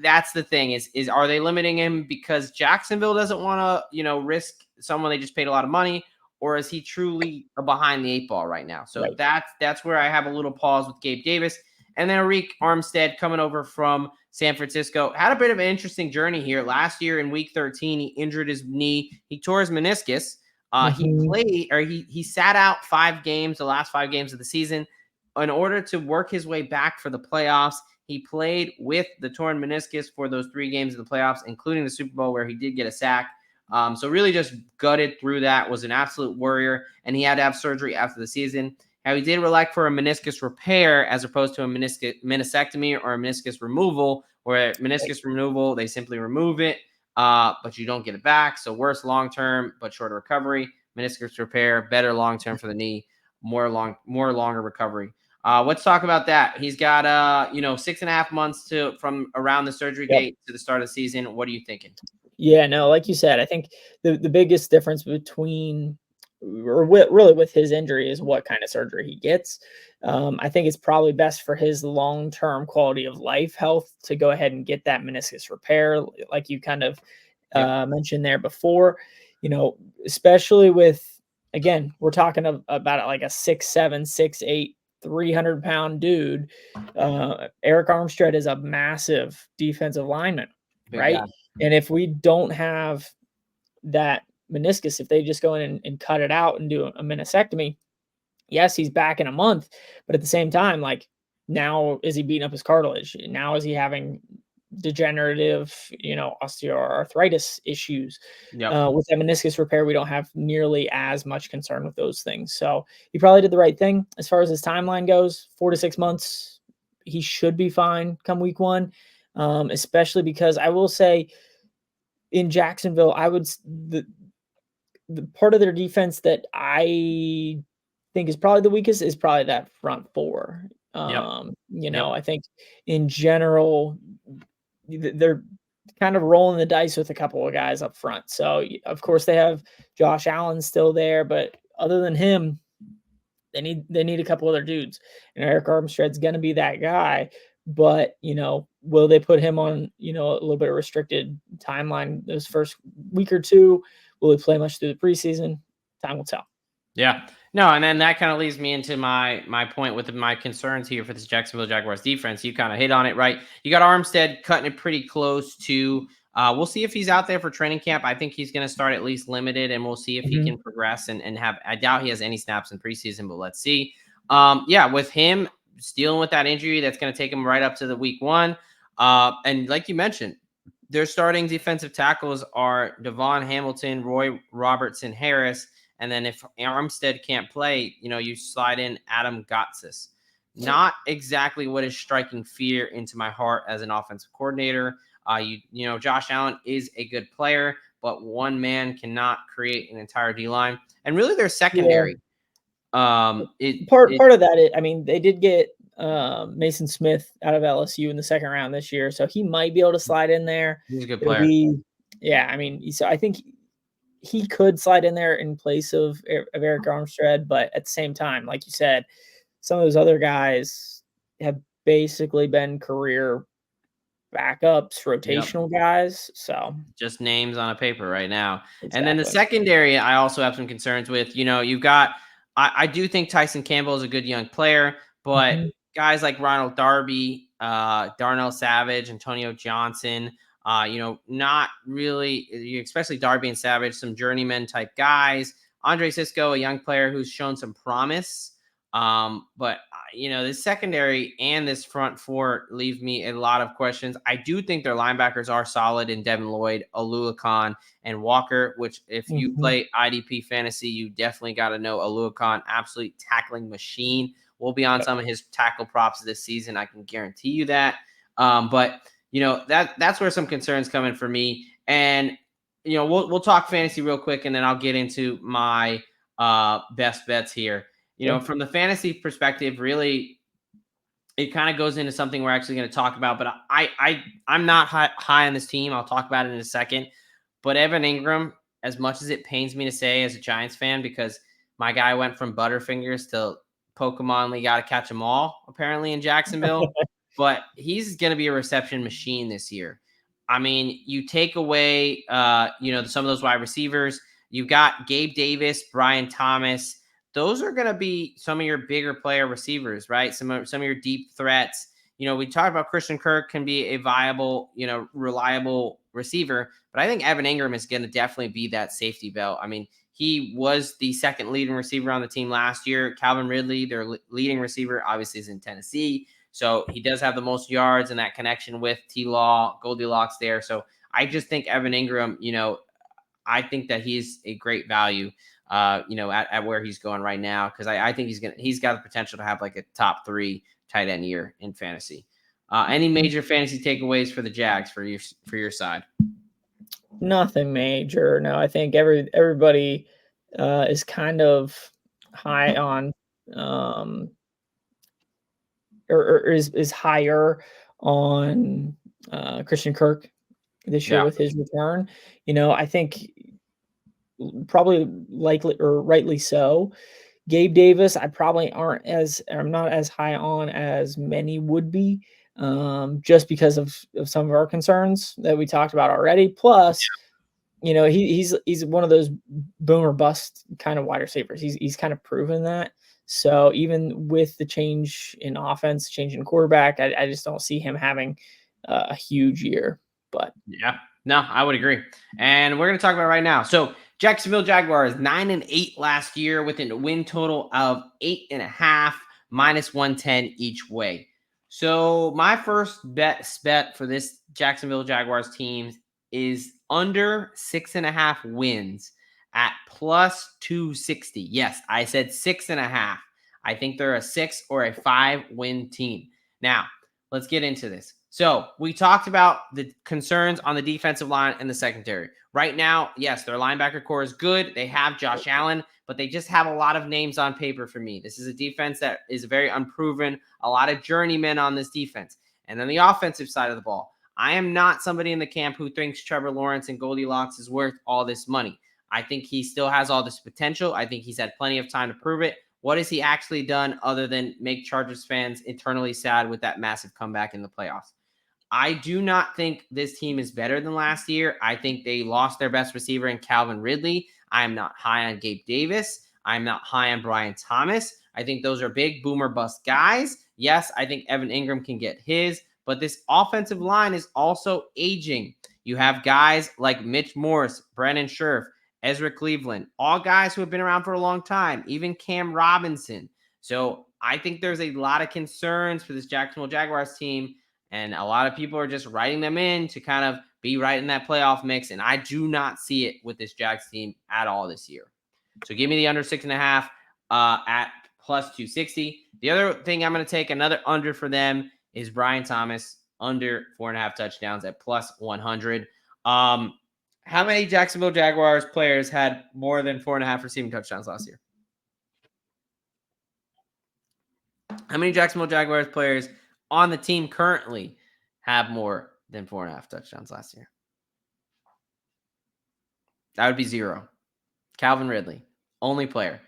that's the thing is are they limiting him because Jacksonville doesn't want to, risk someone they just paid a lot of money? Or is he truly behind the 8 ball right now? So that's where I have a little pause with Gabe Davis. And then Arik Armstead coming over from San Francisco had a bit of an interesting journey here. Last year in week 13, he injured his knee. He tore his meniscus. He sat out 5 games, the last 5 games of the season, in order to work his way back for the playoffs. He played with the torn meniscus for those 3 games of the playoffs, including the Super Bowl where he did get a sack. So really just gutted through that, was an absolute warrior, and he had to have surgery after the season. Now, he did elect for a meniscus repair as opposed to a meniscectomy or a meniscus removal, where meniscus removal, they simply remove it, but you don't get it back. So worse long-term, but shorter recovery. Meniscus repair, better long-term for the knee, more longer recovery. Let's talk about that. He's got 6.5 months from around the surgery date to the start of the season. What are you thinking? Yeah, no, like you said, I think the biggest difference between or really with his injury is what kind of surgery he gets. I think it's probably best for his long-term quality of life health to go ahead and get that meniscus repair, like you kind of Yep. mentioned there before. Especially with, again, we're talking about it like a 6'7", 6'8", 300-pound dude. Eric Armstead is a massive defensive lineman, Big right? guy. And if we don't have that meniscus, if they just go in and cut it out and do a meniscectomy, yes, he's back in a month, but at the same time, like, now is he beating up his cartilage? Now is he having degenerative, osteoarthritis issues? Yep. With that meniscus repair, we don't have nearly as much concern with those things. So he probably did the right thing as far as his timeline goes. 4 to 6 months, he should be fine come week 1, especially because I will say in Jacksonville, the part of their defense that I think is probably the weakest is probably that front 4. Yep. I think in general, they're kind of rolling the dice with a couple of guys up front. So, of course, they have Josh Allen still there, but other than him, they need a couple other dudes. And Eric Armstead's going to be that guy. But, will they put him on, a little bit of restricted timeline those first week or two? Will he play much through the preseason? Time will tell. Yeah. No, and then that kind of leads me into my point with my concerns here for this Jacksonville Jaguars defense. You kind of hit on it, right? You got Armstead cutting it pretty close to. We'll see if he's out there for training camp. I think he's going to start at least limited, and we'll see if he can progress and have. I doubt he has any snaps in preseason, but let's see. With him dealing with that injury, that's going to take him right up to the week 1. And like you mentioned, their starting defensive tackles are Devon Hamilton, Roy Robertson Harris. And then if Armstead can't play, you slide in Adam Gotsis. Not exactly what is striking fear into my heart as an offensive coordinator. Josh Allen is a good player, but one man cannot create an entire D-line. And really their secondary. Yeah. Part of that, they did get Mason Smith out of LSU in the second round this year, so he might be able to slide in there. He's a good player. So I think he could slide in there in place of Eric Armstead, but at the same time, like you said, some of those other guys have basically been career backups, rotational guys. So just names on a paper right now. Exactly. And then the secondary, I also have some concerns with. You've got I do think Tyson Campbell is a good young player, but guys like Ronald Darby, Darnell Savage, Antonio Johnson, not really, especially Darby and Savage, some journeyman type guys. Andre Cisco, a young player who's shown some promise. But this secondary and this front 4 leave me a lot of questions. I do think their linebackers are solid in Devin Lloyd, Oluokun, and Walker, which if you play IDP fantasy, you definitely got to know Oluokun, absolute tackling machine. We'll be on some of his tackle props this season. I can guarantee you that. But that's where some concerns come in for me. And, we'll talk fantasy real quick, and then I'll get into my best bets here. From the fantasy perspective, really, it kind of goes into something we're actually going to talk about. But I'm not high on this team. I'll talk about it in a second. But Evan Ingram, as much as it pains me to say as a Giants fan, because my guy went from Butterfingers to Pokemon League, got to catch them all, apparently, in Jacksonville. But he's going to be a reception machine this year. You take away, some of those wide receivers. You've got Gabe Davis, Brian Thomas. Those are going to be some of your bigger player receivers, right? Some of your deep threats. We talked about Christian Kirk can be a viable, reliable receiver, but I think Evan Ingram is going to definitely be that safety belt. He was the second leading receiver on the team last year. Calvin Ridley, their leading receiver, obviously is in Tennessee. So he does have the most yards and that connection with T-Law, Goldilocks there. So I just think Evan Ingram, I think that he's a great value. At where he's going right now, because I think he's got the potential to have like a top 3 tight end year in fantasy. Any major fantasy takeaways for the Jags for your side? Nothing major. No, I think everybody is kind of high on or is higher on Christian Kirk this year with his return. I think probably likely or rightly so. Gabe Davis, I'm not as high on as many would be, just because of some of our concerns that we talked about already. Plus, he's one of those boom or bust kind of wide receivers. He's kind of proven that. So even with the change in offense, change in quarterback, I just don't see him having a huge year. But yeah, no, I would agree. And we're going to talk about it right now. So Jacksonville Jaguars 9-8 last year with a win total of 8.5 minus 110 each way. So my first bet for this Jacksonville Jaguars team is under 6.5 wins at plus 260. Yes, I said 6.5. I think they're a 6 or a 5 win team. Now, let's get into this. So we talked about the concerns on the defensive line and the secondary. Right now, yes, their linebacker core is good. They have Josh Allen, but they just have a lot of names on paper for me. This is a defense that is very unproven, a lot of journeymen on this defense. And then the offensive side of the ball, I am not somebody in the camp who thinks Trevor Lawrence and Goldilocks is worth all this money. I think he still has all this potential. I think he's had plenty of time to prove it. What has he actually done other than make Chargers fans eternally sad with that massive comeback in the playoffs? I do not think this team is better than last year. I think they lost their best receiver in Calvin Ridley. I'm not high on Gabe Davis. I'm not high on Brian Thomas. I think those are big boomer bust guys. Yes, I think Evan Ingram can get his, but this offensive line is also aging. You have guys like Mitch Morse, Brandon Scherf, Ezra Cleveland, all guys who have been around for a long time, even Cam Robinson. So I think there's a lot of concerns for this Jacksonville Jaguars team, and a lot of people are just writing them in to kind of be right in that playoff mix, and I do not see it with this Jags team at all this year. So give me the under 6.5 at plus 260. The other thing I'm going to take another under for them is Brian Thomas, under 4.5 touchdowns at plus 100. How many Jacksonville Jaguars players had more than 4.5 receiving touchdowns last year? How many Jacksonville Jaguars players on the team currently have more than 4.5 touchdowns last year? That would be 0. Calvin Ridley, only player.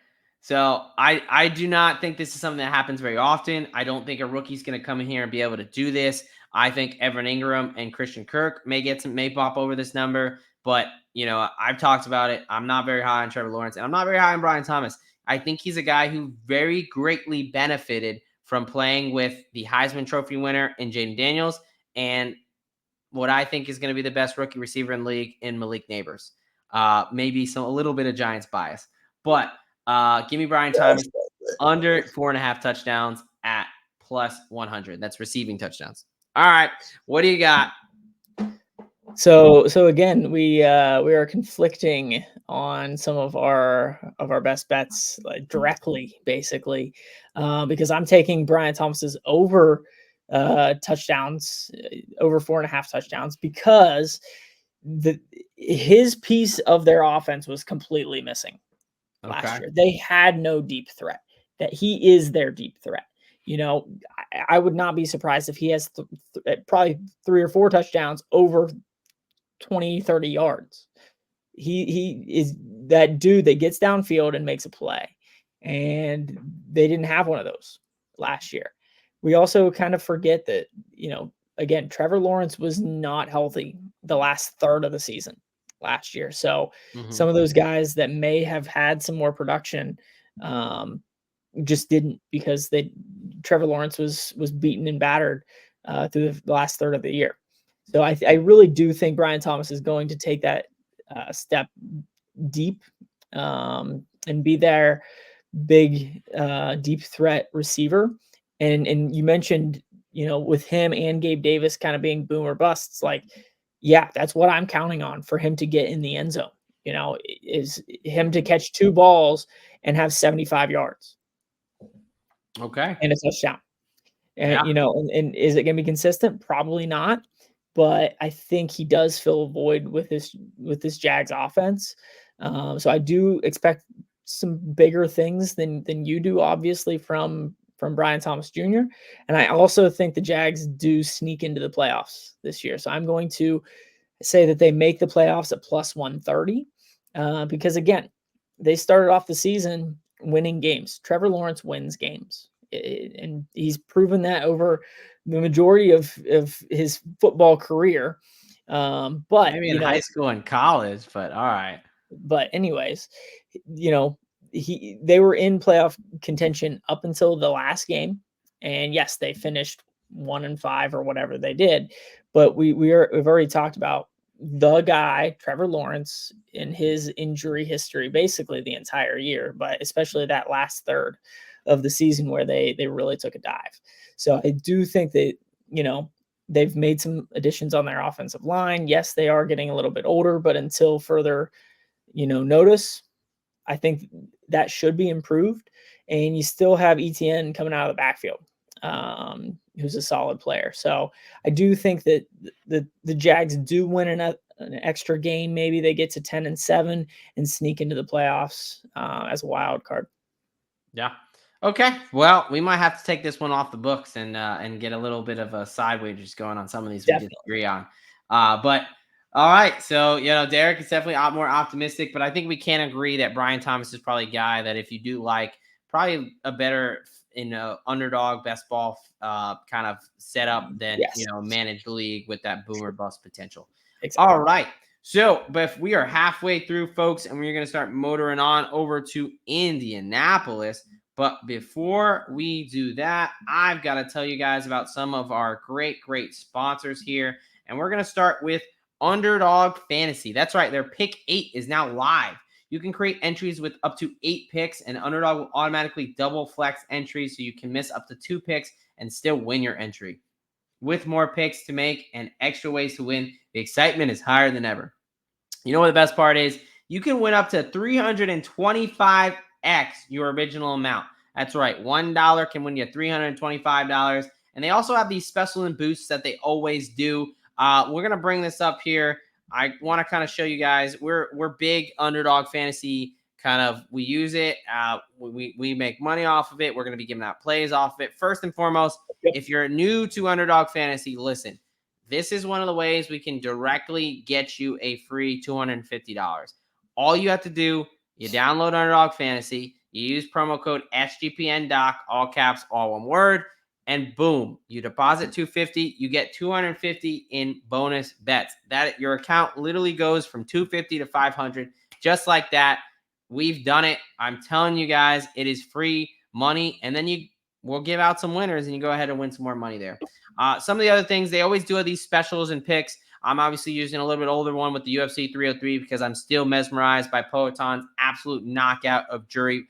So I do not think this is something that happens very often. I don't think a rookie's going to come in here and be able to do this. I think Evan Ingram and Christian Kirk may pop over this number, but I've talked about it. I'm not very high on Trevor Lawrence, and I'm not very high on Brian Thomas. I think he's a guy who very greatly benefited from playing with the Heisman Trophy winner in Jaden Daniels, and what I think is going to be the best rookie receiver in the league in Malik Neighbors. Maybe a little bit of Giants bias, but give me Brian Thomas under 4.5 touchdowns at plus 100. That's receiving touchdowns. All right, what do you got? So again, we are conflicting on some of our best bets, like directly, basically, because I'm taking Brian Thomas's over touchdowns, over 4.5 touchdowns, because his piece of their offense was completely missing last year. They had no deep threat. That he is their deep threat. I would not be surprised if he has probably 3 or 4 touchdowns over 20, 30 yards. He is that dude that gets downfield and makes a play. And they didn't have one of those last year. We also kind of forget that, again, Trevor Lawrence was not healthy the last third of the season last year. So some of those guys that may have had some more production just didn't, because Trevor Lawrence was beaten and battered through the last third of the year. So I really do think Brian Thomas is going to take that step deep and be their big deep threat receiver. And you mentioned, with him and Gabe Davis kind of being boom or busts, that's what I'm counting on for him to get in the end zone, is him to catch 2 balls and have 75 yards. Okay. And a touchdown. And, and is it going to be consistent? Probably not. But I think he does fill a void with this Jags offense. So I do expect some bigger things than you do, obviously, from Brian Thomas Jr. And I also think the Jags do sneak into the playoffs this year. So I'm going to say that they make the playoffs at plus 130. because again, they started off the season winning games. Trevor Lawrence wins games, and he's proven that over the majority of his football career. But Maybe in high school and college, but all right. But anyways, you know, they were in playoff contention up until the last game, and yes, they finished 1-5 or whatever they did. But we've already talked about the guy, Trevor Lawrence, in his injury history, basically the entire year, but especially that last third of the season where they really took a dive. So I do think that, you know, they've made some additions on their offensive line. Yes, they are getting a little bit older, but until further, notice, I think that should be improved. And you still have ETN coming out of the backfield, who's a solid player. So I do think that the Jags do win an extra game. Maybe they get to 10-7 and sneak into the playoffs as a wild card. Yeah. Okay. Well, we might have to take this one off the books and get a little bit of a side wagers going on some of these Definitely. we disagree on. But all right. So, Derek is definitely more optimistic, but I think we can agree that Brian Thomas is probably a guy that if you do like, probably a better underdog best ball kind of setup than, Yes. managed league with that boomer bust potential. Exactly. All right. So, but if we are halfway through, folks, and we're going to start motoring on over to Indianapolis. But before we do that, I've got to tell you guys about some of our great sponsors here. And we're going to start with Underdog Fantasy. That's right. Their Pick 8 is now live. You can create entries with up to 8 picks, and Underdog will automatically double flex entries so you can miss up to 2 picks and still win your entry. With more picks to make and extra ways to win, the excitement is higher than ever. You know what the best part is? You can win up to 325x your original amount. That's right. $1 can win you $325. And they also have these special and boosts that they always do. We're going to bring this up here. I want to kind of show you guys. We're big Underdog Fantasy. We use it. We make money off of it. We're going to be giving out plays off of it. First and foremost, if you're new to Underdog Fantasy, listen. This is one of the ways we can directly get you a free $250. All you have to do, you download Underdog Fantasy, you use promo code SGPNDOC, all caps, all one word, and boom, you deposit $250, you get $250 in bonus bets. That your account literally goes from $250 to $500, just like that. We've done it. I'm telling you guys, it is free money, and then we'll give out some winners, and you go ahead and win some more money there. Some of the other things, they always do these specials and picks. I'm obviously using a little bit older one with the UFC 303 because I'm still mesmerized by Poetan's absolute knockout of Yuri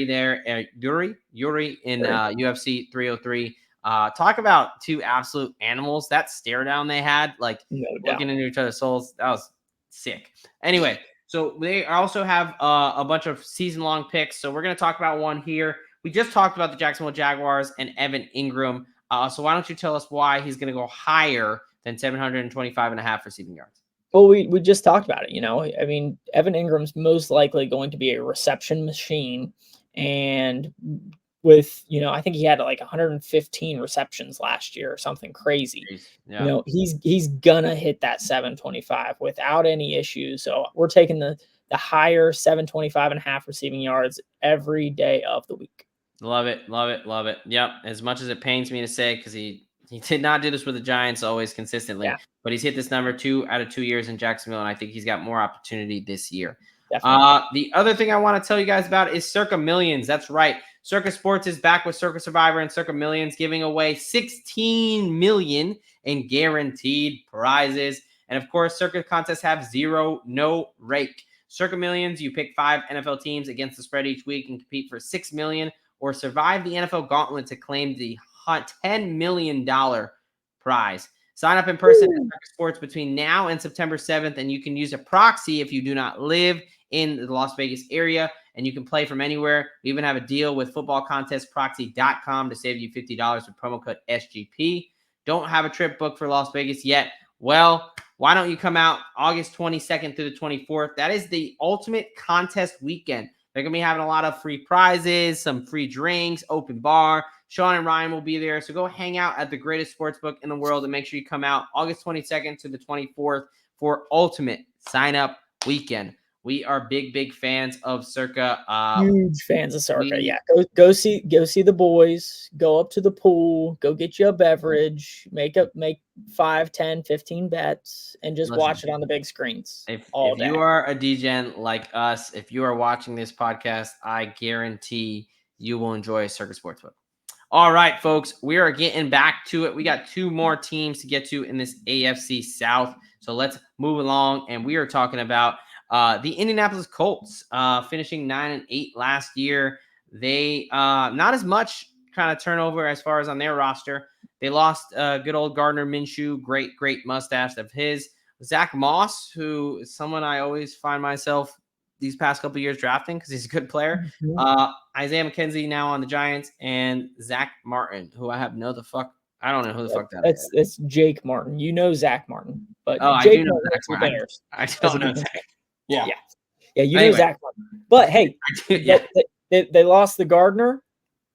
there. Yuri in UFC 303. Talk about two absolute animals. That stare down they had, looking into each other's souls, that was sick. Anyway, so they also have a bunch of season-long picks. So we're going to talk about one here. We just talked about the Jacksonville Jaguars and Evan Ingram. So why don't you tell us why he's going to go higher than 725.5 receiving yards? Well, we just talked about it. I mean, Evan Ingram's most likely going to be a reception machine, and with I think he had like 115 receptions last year or something crazy. Yeah. He's gonna hit that 725 without any issues. So we're taking the higher 725.5 receiving yards every day of the week. Love it. Yep. As much as it pains me to say, because he did not do this with the Giants always consistently, but he's hit this number 2 out of 2 years in Jacksonville, and I think he's got more opportunity this year. The other thing I want to tell you guys about is Circa Millions. That's right. Circa Sports is back with Circa Survivor and Circa Millions, giving away $16 million in guaranteed prizes. And of course, Circa contests have no rake. Circa Millions, you pick 5 NFL teams against the spread each week and compete for $6 million, or survive the NFL gauntlet to claim the $10 million prize. Sign up in person at Circa Sports between now and September 7th, and you can use a proxy if you do not live in the Las Vegas area, and you can play from anywhere. We even have a deal with footballcontestproxy.com to save you $50 with promo code SGP. Don't have a trip booked for Las Vegas yet? Well, why don't you come out August 22nd through the 24th? That is the ultimate contest weekend. They're going to be having a lot of free prizes, some free drinks, open bar. Sean and Ryan will be there. So go hang out at the greatest sportsbook in the world and make sure you come out August 22nd to the 24th for ultimate sign-up weekend. We are big fans of Circa. Huge fans of Circa. Yeah, go see the boys. Go up to the pool. Go get you a beverage. Make 5, 10, 15 bets, and just watch it on the big screens all if day. you are a DGen like us, if you are watching this podcast, I guarantee you will enjoy Circa Sportsbook. All right, folks, we are getting back to it. We got 2 more teams to get to in this AFC South. So let's move along. And we are talking about the Indianapolis Colts finishing 9-8 last year. They not as much kind of turnover as far as on their roster. They lost good old Gardner Minshew, great mustache of his. Zach Moss, who is someone I always find myself these past couple of years drafting because he's a good player. Isaiah McKenzie now on the Giants, and Zach Martin, who I don't know who the fuck that is. It's Jake Martin. You know Zach Martin, but Jake I do know Zach Martin. I don't know Zach. Yeah. You know Zach Martin. But hey, they lost the Gardner,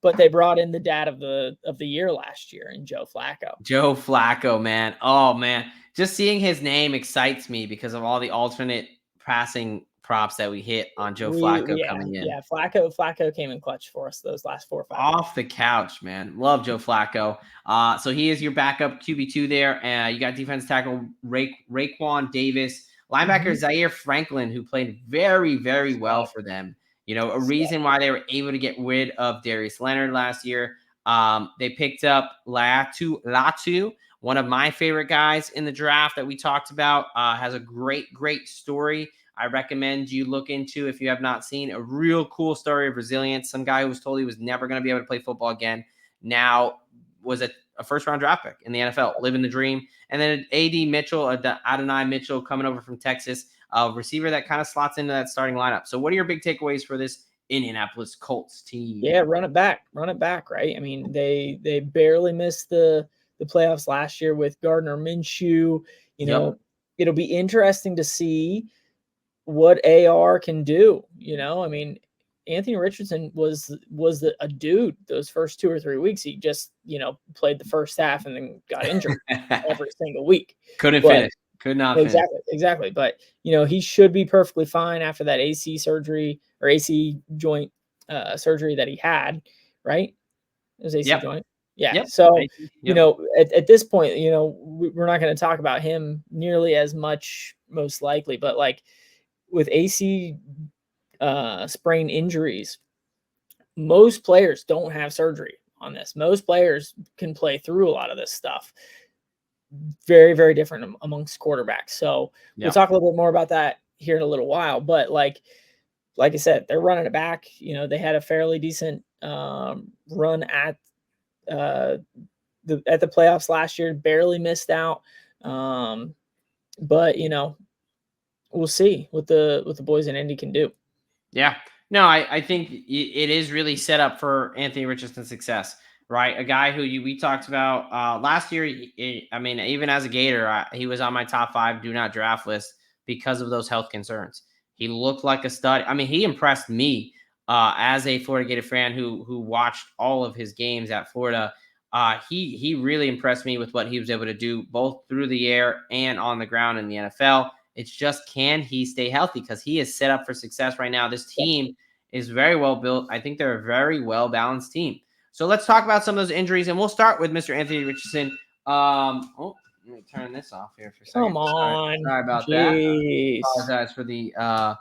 but they brought in the dad of the year last year in Joe Flacco. Joe Flacco, man. Oh man, just seeing his name excites me because of all the alternate passing props that we hit on Joe Flacco coming in. Yeah, Flacco came in clutch for us those last 4 or 5 off the couch, man. Love Joe Flacco. So he is your backup QB2 there. You got defense tackle Raekwon Davis, linebacker Zaire Franklin, who played very well for them. You know, a reason why they were able to get rid of Darius Leonard last year. They picked up Latu, one of my favorite guys in the draft that we talked about. Has a great story. I recommend you look into, if you have not seen, a real cool story of resilience. Some guy who was told he was never going to be able to play football again now was a first-round draft pick in the NFL, living the dream. And then A.D. Mitchell, Adonai Mitchell, coming over from Texas, a receiver that kind of slots into that starting lineup. So what are your big takeaways for this Indianapolis Colts team? Yeah, run it back, right? I mean, they barely missed the playoffs last year with Gardner Minshew. You know, it'll be interesting to see what AR can do. You know, I mean, Anthony Richardson was a dude those first 2 or 3 weeks. He just, played the first half and then got injured every single week. Finish. Could not finish. Exactly. But, he should be perfectly fine after that AC surgery or AC joint surgery that he had, right? It was AC joint. Yeah. Yep. So, at this point, we're not going to talk about him nearly as much, most likely, but like with AC sprain injuries, most players don't have surgery on this. Most players can play through a lot of this stuff. Very different amongst quarterbacks. So we'll talk a little bit more about that here in a little while. But like I said, they're running it back. They had a fairly decent run at the playoffs last year. Barely missed out. But we'll see what the boys in Indy can do. Yeah. No, I think it is really set up for Anthony Richardson's success, right? A guy who we talked about last year. I mean, even as a Gator, he was on my top 5 do not draft list because of those health concerns. He looked like a stud. I mean, he impressed me as a Florida Gator fan who watched all of his games at Florida. He really impressed me with what he was able to do both through the air and on the ground in the NFL. It's just, can he stay healthy? Because he is set up for success right now. This team is very well built. I think they're a very well-balanced team. So let's talk about some of those injuries, and we'll start with Mr. Anthony Richardson. Let me turn this off here for a second. Come on. Sorry about that. I apologize for the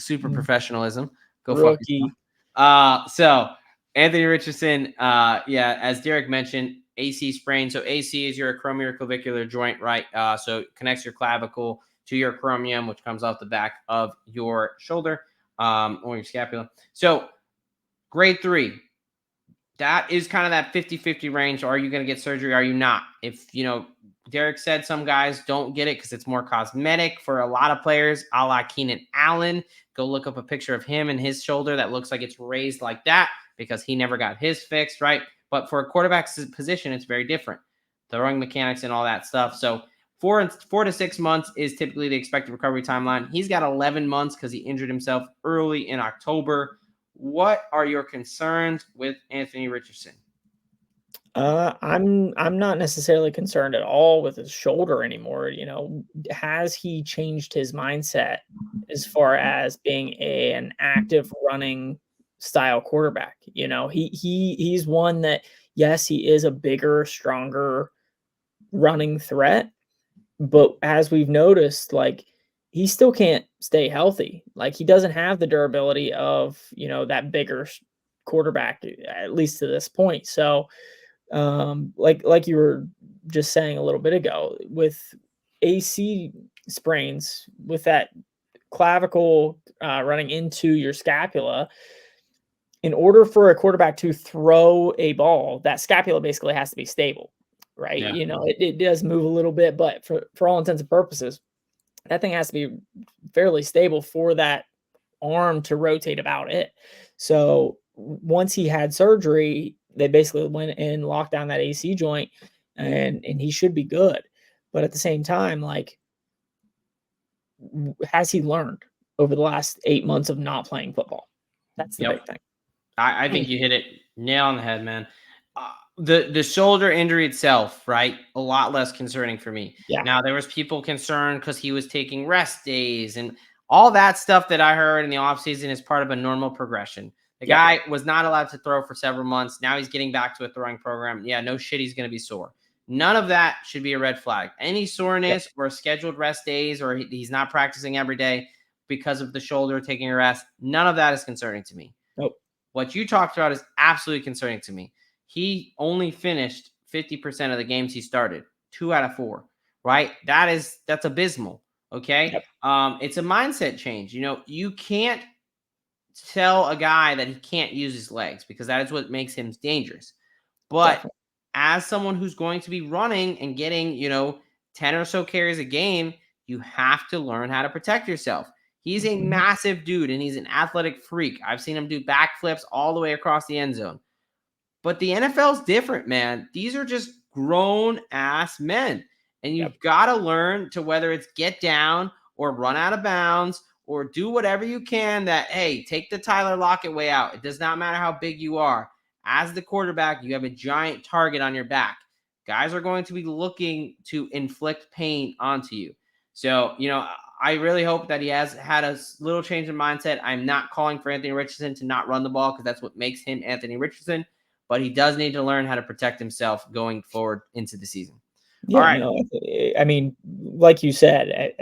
super professionalism. Go Rookie. So Anthony Richardson, as Derek mentioned, AC sprain. So AC is your acromioclavicular joint, right? So it connects your clavicle to your acromion, which comes off the back of your shoulder or your scapula. So grade 3, that is kind of that 50-50 range. Are you going to get surgery? Are you not? If, Derek said some guys don't get it because it's more cosmetic. For a lot of players, a la Keenan Allen, go look up a picture of him and his shoulder that looks like it's raised like that because he never got his fixed, right? But for a quarterback's position, it's very different. Throwing mechanics and all that stuff. So 4 to 6 months is typically the expected recovery timeline. He's got 11 months because he injured himself early in October. What are your concerns with Anthony Richardson? I'm not necessarily concerned at all with his shoulder anymore. Has he changed his mindset as far as being an active running style quarterback. He's one that, yes, he is a bigger, stronger running threat, but as we've noticed, like, he still can't stay healthy. Like, he doesn't have the durability of, that bigger quarterback, at least to this point. So, like you were just saying a little bit ago, with AC sprains, with that clavicle running into your scapula, in order for a quarterback to throw a ball, that scapula basically has to be stable, right? Yeah. It does move a little bit, but for all intents and purposes, that thing has to be fairly stable for that arm to rotate about it. So once he had surgery, they basically went and locked down that AC joint, and he should be good. But at the same time, like, has he learned over the last 8 months of not playing football? That's the big Yep. thing. I think you hit it nail on the head, man. The shoulder injury itself, right? A lot less concerning for me. Yeah. Now, there was people concerned because he was taking rest days and all that stuff that I heard in the offseason is part of a normal progression. The Yep. guy was not allowed to throw for several months. Now he's getting back to a throwing program. Yeah, no shit, he's going to be sore. None of that should be a red flag. Any soreness or scheduled rest days, or he's not practicing every day because of the shoulder taking a rest, none of that is concerning to me. Nope. What you talked about is absolutely concerning to me. He only finished 50% of the games he started, 2 out of 4, right? That's abysmal. Okay. Yep. It's a mindset change. You can't tell a guy that he can't use his legs because that is what makes him dangerous. But Definitely. as someone who's going to be running and getting, 10 or so carries a game, you have to learn how to protect yourself. He's a massive dude and he's an athletic freak. I've seen him do backflips all the way across the end zone. But the NFL's different, man. These are just grown ass men. And you've got to learn to, whether it's get down or run out of bounds or do whatever you can, that, hey, take the Tyler Lockett way out. It does not matter how big you are. As the quarterback, you have a giant target on your back. Guys are going to be looking to inflict pain onto you. So, I really hope that he has had a little change in mindset. I'm not calling for Anthony Richardson to not run the ball because that's what makes him Anthony Richardson. But he does need to learn how to protect himself going forward into the season. Yeah, All right. no, I mean, like you said,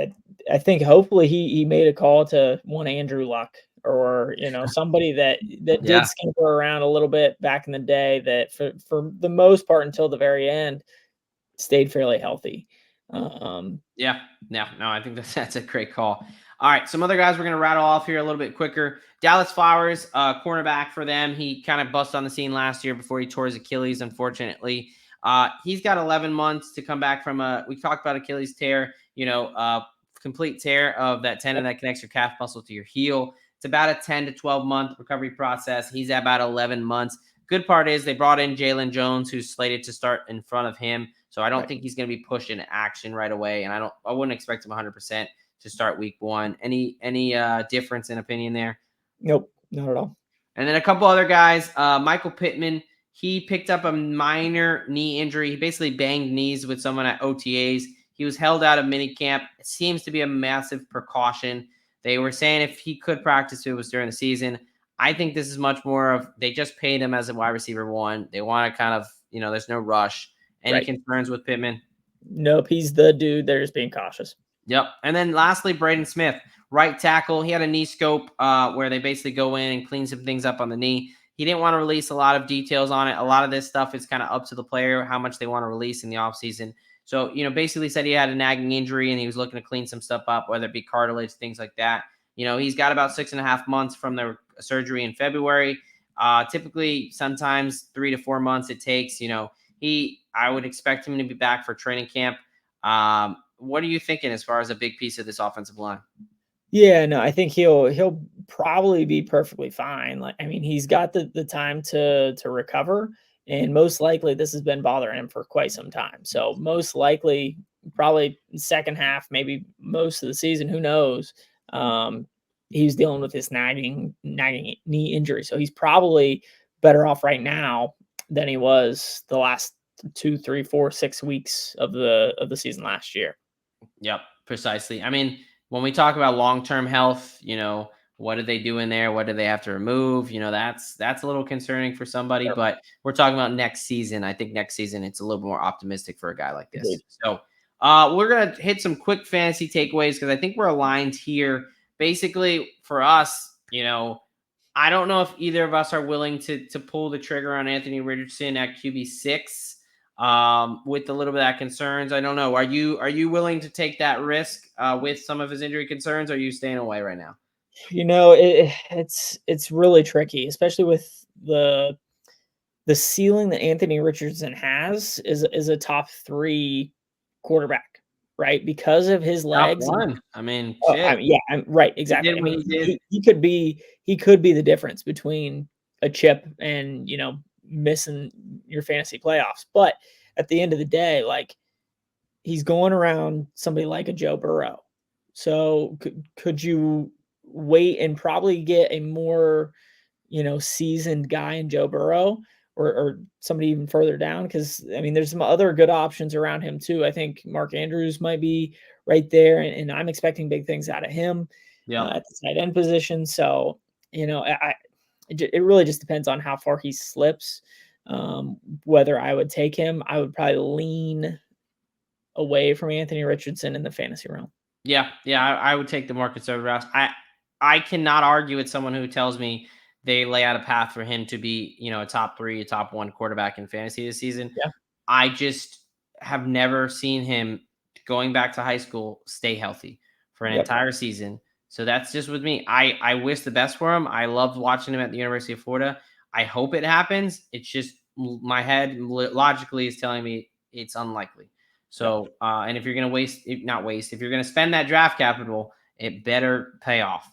I think hopefully he made a call to one Andrew Luck, or somebody that Yeah. did scamper around a little bit back in the day, that for the most part until the very end stayed fairly healthy. Yeah. No, I think that's a great call. All right. Some other guys we're going to rattle off here a little bit quicker. Dallas Flowers, cornerback for them. He kind of busted on the scene last year before he tore his Achilles, unfortunately. He's got 11 months to come back from we talked about Achilles tear, complete tear of that tendon that connects your calf muscle to your heel. It's about a 10 to 12 month recovery process. He's at about 11 months. Good part is they brought in Jalen Jones, who's slated to start in front of him. So I don't think he's going to be pushed into action right away. And I wouldn't expect him 100% to start week 1. Any difference in opinion there? Nope, not at all. And then a couple other guys, Michael Pittman, he picked up a minor knee injury. He basically banged knees with someone at OTAs. He was held out of minicamp. It seems to be a massive precaution. They were saying if he could practice, it was during the season. I think this is much more of, they just paid him as a wide receiver 1. They want to kind of, there's no rush. Any concerns with Pittman? Nope, he's the dude. They're just being cautious. Yep. And then lastly, Braden Smith, right tackle. He had a knee scope where they basically go in and clean some things up on the knee. He didn't want to release a lot of details on it. A lot of this stuff is kind of up to the player, how much they want to release in the offseason. So, basically said he had a nagging injury and he was looking to clean some stuff up, whether it be cartilage, things like that. He's got about 6.5 months from the surgery in February. Typically, sometimes 3 to 4 months it takes. I would expect him to be back for training camp. What are you thinking as far as a big piece of this offensive line? Yeah, no, I think he'll probably be perfectly fine. Like, I mean, he's got the time to recover, and most likely this has been bothering him for quite some time. So most likely, probably second half, maybe most of the season, who knows? He's dealing with this nagging knee injury, so he's probably better off right now than he was the last 2, 3, 4, 6 weeks of the season last year. Yep, precisely. I mean, when we talk about long-term health, what do they do in there? What do they have to remove? That's a little concerning for somebody, Sure. but we're talking about next season. I think next season it's a little more optimistic for a guy like Agreed. this. So we're going to hit some quick fantasy takeaways because I think we're aligned here. Basically, for us, I don't know if either of us are willing to pull the trigger on Anthony Richardson at QB6 with a little bit of that concerns. I don't know. Are you willing to take that risk with some of his injury concerns? Or are you staying away right now? It's really tricky, especially with the ceiling that Anthony Richardson has is a top 3 quarterback, right? Because of his Top legs. one. I mean, Oh, shit. yeah, right, He exactly. did I what mean, he did. he could be the difference between a chip and, missing your fantasy playoffs. But at the end of the day, like, he's going around somebody like a Joe Burrow. So could you wait and probably get a more, seasoned guy in Joe Burrow or somebody even further down? Because I mean, there's some other good options around him too. I think Mark Andrews might be right there, and I'm expecting big things out of him Yeah. at the tight end position. So it really just depends on how far he slips. Whether I would take him, I would probably lean away from Anthony Richardson in the fantasy realm. Yeah, yeah, I would take the more conservative route. I cannot argue with someone who tells me they lay out a path for him to be, a top 3, a top 1 quarterback in fantasy this season. Yeah. I just have never seen him going back to high school stay healthy for an Yep. entire season. So that's just with me. I wish the best for him. I loved watching him at the University of Florida. I hope it happens. It's just my head logically is telling me it's unlikely. So, and if you're going to not waste, if you're going to spend that draft capital, it better pay off.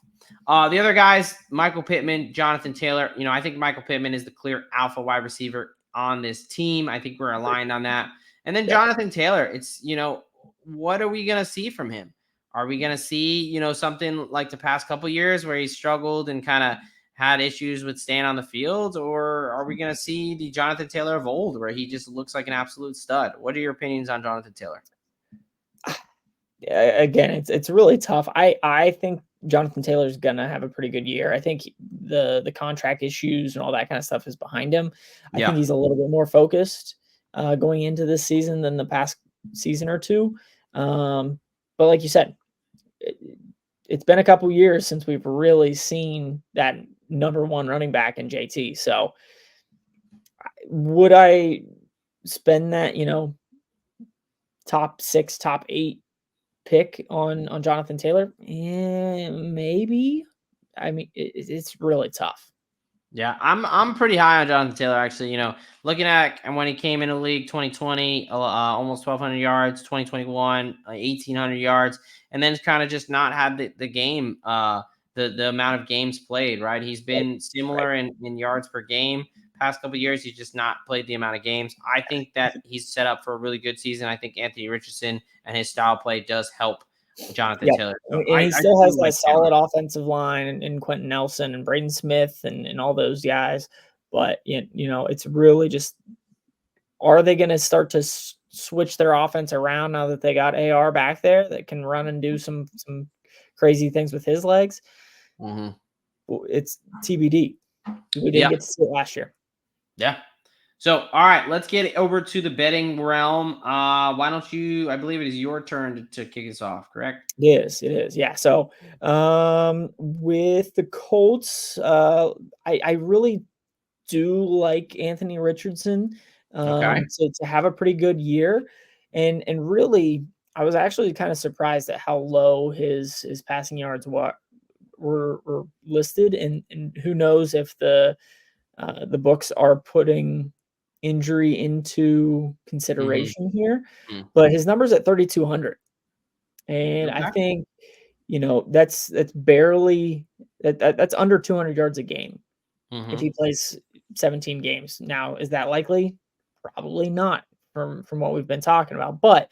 The other guys, Michael Pittman, Jonathan Taylor. I think Michael Pittman is the clear alpha wide receiver on this team. I think we're aligned on that. And then Jonathan Taylor, it's, what are we going to see from him? Are we going to see, something like the past couple years where he struggled and kind of had issues with staying on the field? Or are we going to see the Jonathan Taylor of old where he just looks like an absolute stud? What are your opinions on Jonathan Taylor? Again, it's really tough. I think Jonathan Taylor's gonna have a pretty good year. I think the contract issues and all that kind of stuff is behind him. I think he's a little bit more focused going into this season than the past season or two. But like you said, it's been a couple years since we've really seen that number 1 running back in JT. So would I spend that, top 6, top 8 pick on Jonathan Taylor? Maybe. I mean, it's really tough. Yeah, I'm pretty high on Jonathan Taylor actually. Looking at and when he came into the league, 2020, almost 1,200 yards, 2021, 1,800 yards, and then kind of just not had the game, the amount of games played. Right, he's been similar in yards per game. Past couple of years, he's just not played the amount of games. I think that he's set up for a really good season. I think Anthony Richardson and his style play does help Jonathan Taylor. So And he still has that solid offensive line and Quentin Nelson and Braden Smith and all those guys. But, it's really just, are they going to start to switch their offense around now that they got AR back there that can run and do some crazy things with his legs? Mm-hmm. It's TBD. We didn't get to see it last year. Yeah. So, all right, let's get over to the betting realm. Why don't you? I believe it is your turn to kick us off. Correct? It is. Yeah. So, with the Colts, I really do like Anthony Richardson. To have a pretty good year, and really, I was actually kind of surprised at how low his passing yards were listed, and who knows if the books are putting injury into consideration here, but his number's at 3,200, and I think that's barely that's under 200 yards a game if he plays 17 games. Now, is that likely? Probably not from what we've been talking about, but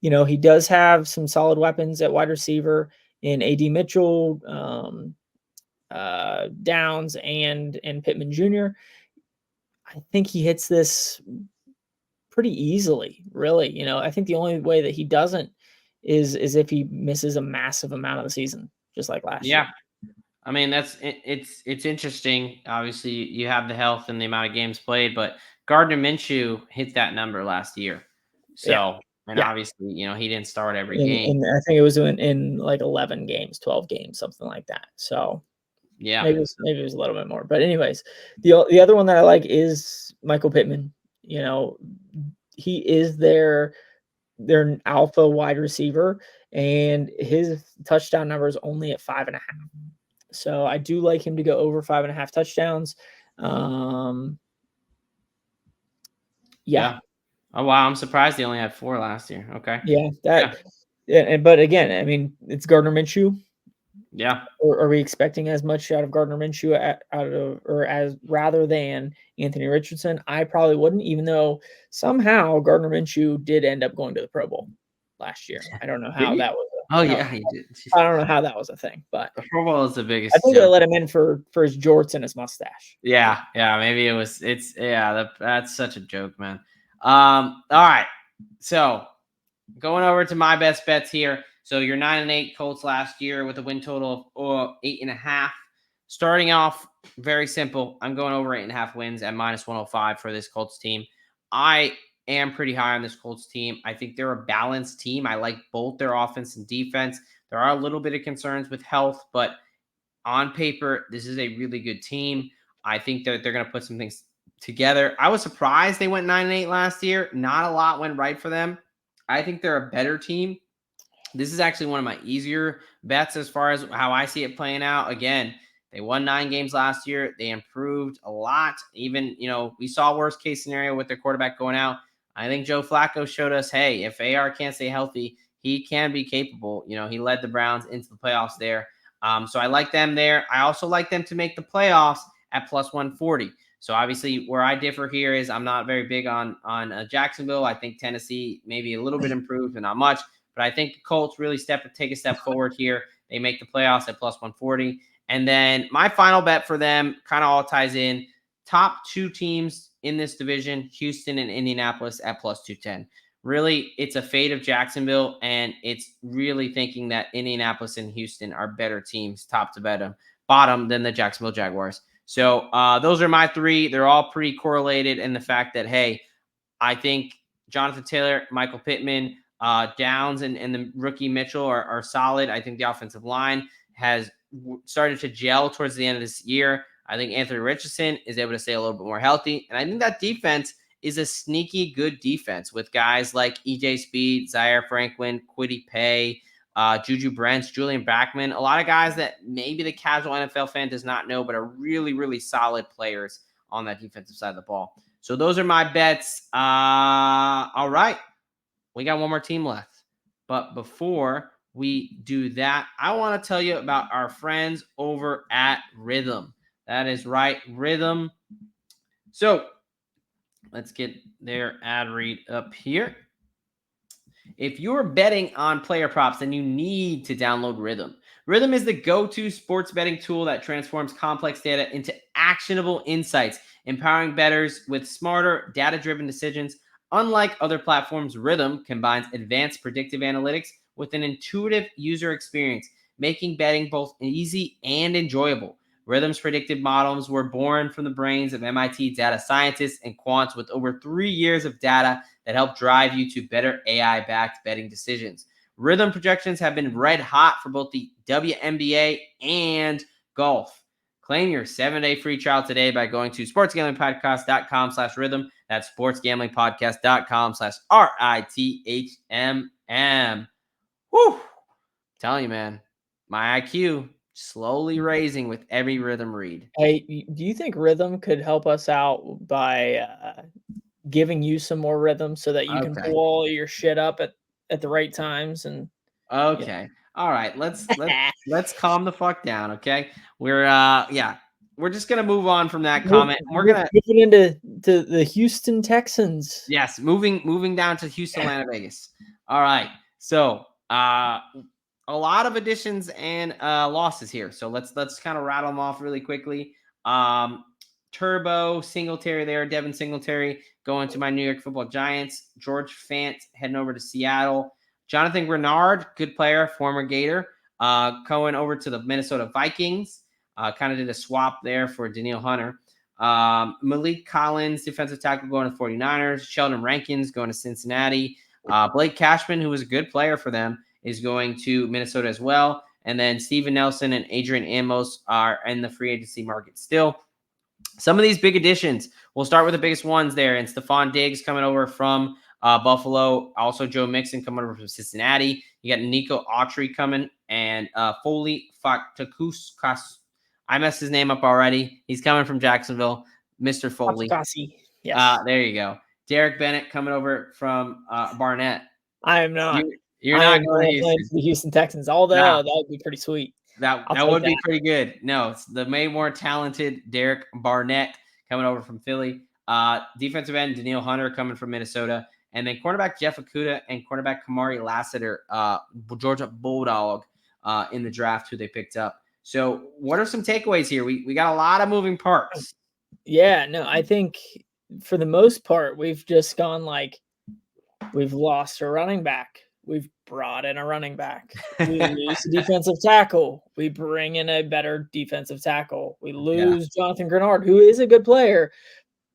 he does have some solid weapons at wide receiver in AD Mitchell, Downs, and Pittman Jr. I think he hits this pretty easily, really. I think the only way that he doesn't is if he misses a massive amount of the season, just like last year. Yeah. I mean, it's interesting. Obviously, you have the health and the amount of games played, but Gardner Minshew hit that number last year. Yeah. So, and Yeah. obviously, he didn't start every In game. I think it was in like 11 games, 12 games, something like that. So Yeah. maybe it was a little bit more. But anyways, the other one that I like is Michael Pittman. He is their alpha wide receiver, and his touchdown number is only at 5.5. So I do like him to go over 5.5 touchdowns. Yeah. Oh wow, I'm surprised they only had 4 last year. Okay. Yeah. Yeah. But again, I mean, it's Gardner Minshew. Yeah. Or are we expecting as much out of Gardner Minshew as rather than Anthony Richardson? I probably wouldn't, even though somehow Gardner Minshew did end up going to the Pro Bowl last year. I don't know Did how he? that was. Oh yeah, he did. I don't know how that was a thing, but The Pro Bowl is the I biggest think they joke. let him in for his jorts and his mustache. Yeah, maybe that's such a joke, man. All right. So, going over to my best bets here. So, you're 9-8 Colts last year with a win total of 8.5. Starting off very simple. I'm going over 8.5 wins at -105 for this Colts team. I am pretty high on this Colts team. I think they're a balanced team. I like both their offense and defense. There are a little bit of concerns with health, but on paper, this is a really good team. I think that they're going to put some things together. I was surprised they went 9-8 last year. Not a lot went right for them. I think they're a better team. This is actually one of my easier bets as far as how I see it playing out. Again, they won 9 games last year. They improved a lot. Even, we saw worst case scenario with their quarterback going out. I think Joe Flacco showed us, hey, if AR can't stay healthy, he can be capable. He led the Browns into the playoffs there. So I like them there. I also like them to make the playoffs at +140. So obviously, where I differ here is I'm not very big on Jacksonville. I think Tennessee maybe a little bit improved, but not much. But I think the Colts really take a step forward here. They make the playoffs at +140. And then my final bet for them kind of all ties in. Top 2 teams in this division, Houston and Indianapolis at +210. Really, it's a fate of Jacksonville, and it's really thinking that Indianapolis and Houston are better teams, top to bottom, than the Jacksonville Jaguars. So those are my 3. They're all pretty correlated in the fact that, hey, I think Jonathan Taylor, Michael Pittman, Downs, and the rookie Mitchell are solid. I think the offensive line has started to gel towards the end of this year. I think Anthony Richardson is able to stay a little bit more healthy. And I think that defense is a sneaky good defense with guys like EJ Speed, Zaire Franklin, Kwity Paye, Juju Brents, Julian Backman, a lot of guys that maybe the casual NFL fan does not know, but are really, really solid players on that defensive side of the ball. So those are my bets. All right. We got one more team left. But before we do that, I want to tell you about our friends over at Rhythm. That is right, Rhythm. So let's get their ad read up here. If you're betting on player props, then you need to download Rhythm. Rhythm is the go-to sports betting tool that transforms complex data into actionable insights, empowering bettors with smarter, data-driven decisions. Unlike other platforms, Rhythm combines advanced predictive analytics with an intuitive user experience, making betting both easy and enjoyable. Rhythm's predictive models were born from the brains of MIT data scientists and quants with over 3 years of data that help drive you to better AI-backed betting decisions. Rhythm projections have been red hot for both the WNBA and golf. Claim your 7-day free trial today by going to sportsgamblingpodcast.com/rhythm. That's sportsgamblingpodcast.com/RITHMM. Whew. Telling you, man, my IQ slowly raising with every Rhythm read. Hey, do you think Rhythm could help us out by giving you some more rhythm so that you can Okay. pull all your shit up at the right times and Okay. All right. Let's calm the fuck down, okay? We're we're just gonna move on from that comment. We're gonna moving into the Houston Texans. yes, moving down to Houston, Atlanta, Vegas. All right. So a lot of additions and losses here. So let's kind of rattle them off really quickly. Turbo Singletary there, Devin Singletary going to my New York Football Giants. George Fant heading over to Seattle. Jonathan Grenard, good player, former Gator, going over to the Minnesota Vikings. Kind of did a swap there for Daniil Hunter. Malik Collins, defensive tackle, going to 49ers. Sheldon Rankins going to Cincinnati. Blake Cashman, who was a good player for them, is going to Minnesota as well. And then Steven Nelson and Adrian Amos are in the free agency market still. Some of these big additions, we'll start with the biggest ones there. And Stephon Diggs coming over from Buffalo. Also, Joe Mixon coming over from Cincinnati. You got Nico Autry coming and Foley Fatakus. I messed his name up already. He's coming from Jacksonville, Mr. Foley. Yes. There you go. Derek Bennett coming over from Barnett. I am not. You're not going to for the Houston Texans, although that would be pretty sweet. That would be pretty good. No, it's the way more talented Derek Barnett coming over from Philly. Defensive end Daniil Hunter coming from Minnesota. And then cornerback Jeff Okudah and cornerback Kamari Lassiter, Georgia Bulldog in the draft, who they picked up. So what are some takeaways here? We got a lot of moving parts. Yeah, no, I think for the most part, we've just gone we've lost a running back. We've brought in a running back. We lose a defensive tackle. We bring in a better defensive tackle. We lose Jonathan Grenard, who is a good player,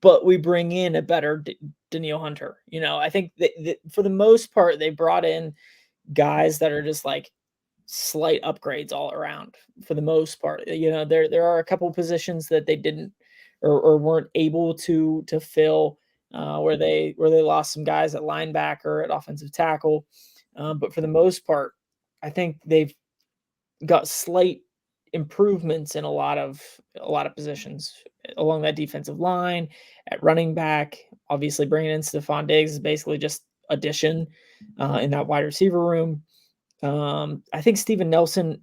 but we bring in a better Daniil Hunter. I think that for the most part, they brought in guys that are just slight upgrades all around for the most part. There are a couple positions that they didn't or weren't able to fill where they lost some guys at linebacker, at offensive tackle. But for the most part, I think they've got slight improvements in a lot of positions along that defensive line, at running back. Obviously, bringing in Stephon Diggs is basically just addition in that wide receiver room. I think Steven Nelson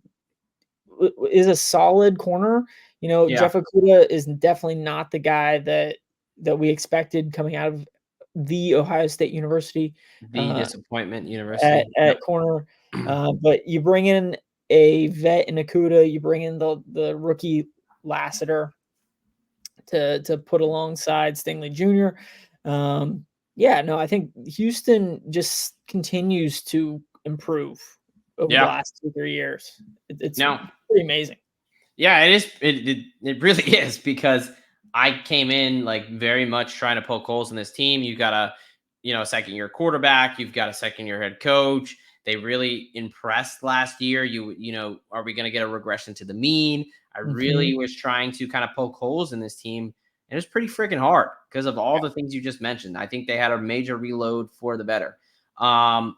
is a solid corner. Jeff Okudah is definitely not the guy that we expected coming out of the Ohio State University. The disappointment university. At corner. But you bring in a vet in Okudah, you bring in the rookie Lassiter to put alongside Stingley Jr. I think Houston just continues to improve over the last 2-3 years. It's pretty amazing. Yeah, it is. It really is, because I came in very much trying to poke holes in this team. You got a second-year quarterback. You've got a second-year head coach. They really impressed last year. Are we going to get a regression to the mean? I really was trying to kind of poke holes in this team, and it was pretty freaking hard because of all the things you just mentioned. I think they had a major reload for the better.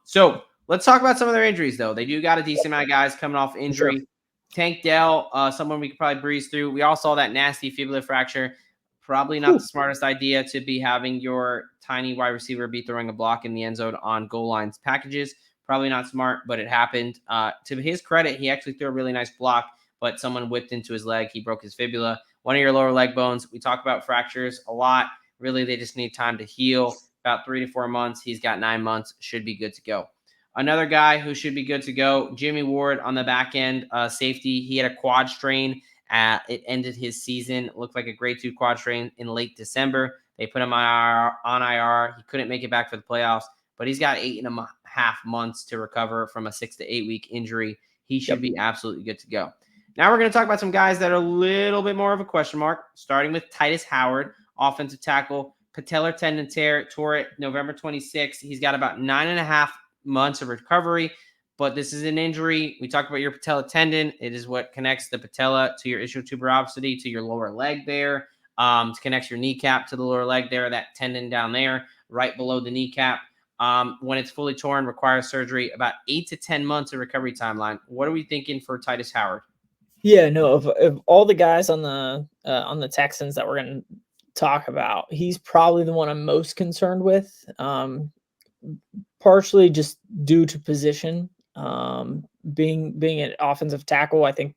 So let's talk about some of their injuries, though. They do got a decent amount of guys coming off injury. Sure. Tank Dell, someone we could probably breeze through. We all saw that nasty fibular fracture. Probably not the smartest idea to be having your tiny wide receiver be throwing a block in the end zone on goal lines packages. Probably not smart, but it happened. To his credit, he actually threw a really nice block, but someone whipped into his leg. He broke his fibula, one of your lower leg bones. We talk about fractures a lot. Really, they just need time to heal. About 3 to 4 months. He's got 9 months. Should be good to go. Another guy who should be good to go, Jimmy Ward on the back end, safety. He had a quad strain. It ended his season. It looked like a grade 2 quad strain in late December. They put him on IR. He couldn't make it back for the playoffs, but he's got 8.5 months to recover from a 6 to 8 week injury. He should be absolutely good to go. Now we're going to talk about some guys that are a little bit more of a question mark, starting with Titus Howard, offensive tackle. Patellar tendon tear, tore it November 26th. He's got about 9.5 months of recovery, but this is an injury. We talked about your patella tendon. It is what connects the patella to your ischial tuberosity to your lower leg there. It connects your kneecap to the lower leg there, that tendon down there, right below the kneecap. When it's fully torn, requires surgery, about 8 to 10 months of recovery timeline. What are we thinking for Titus Howard? Yeah, no, of all the guys on the Texans that we're going to talk about, he's probably the one I'm most concerned with. Partially just due to position, being an offensive tackle. I think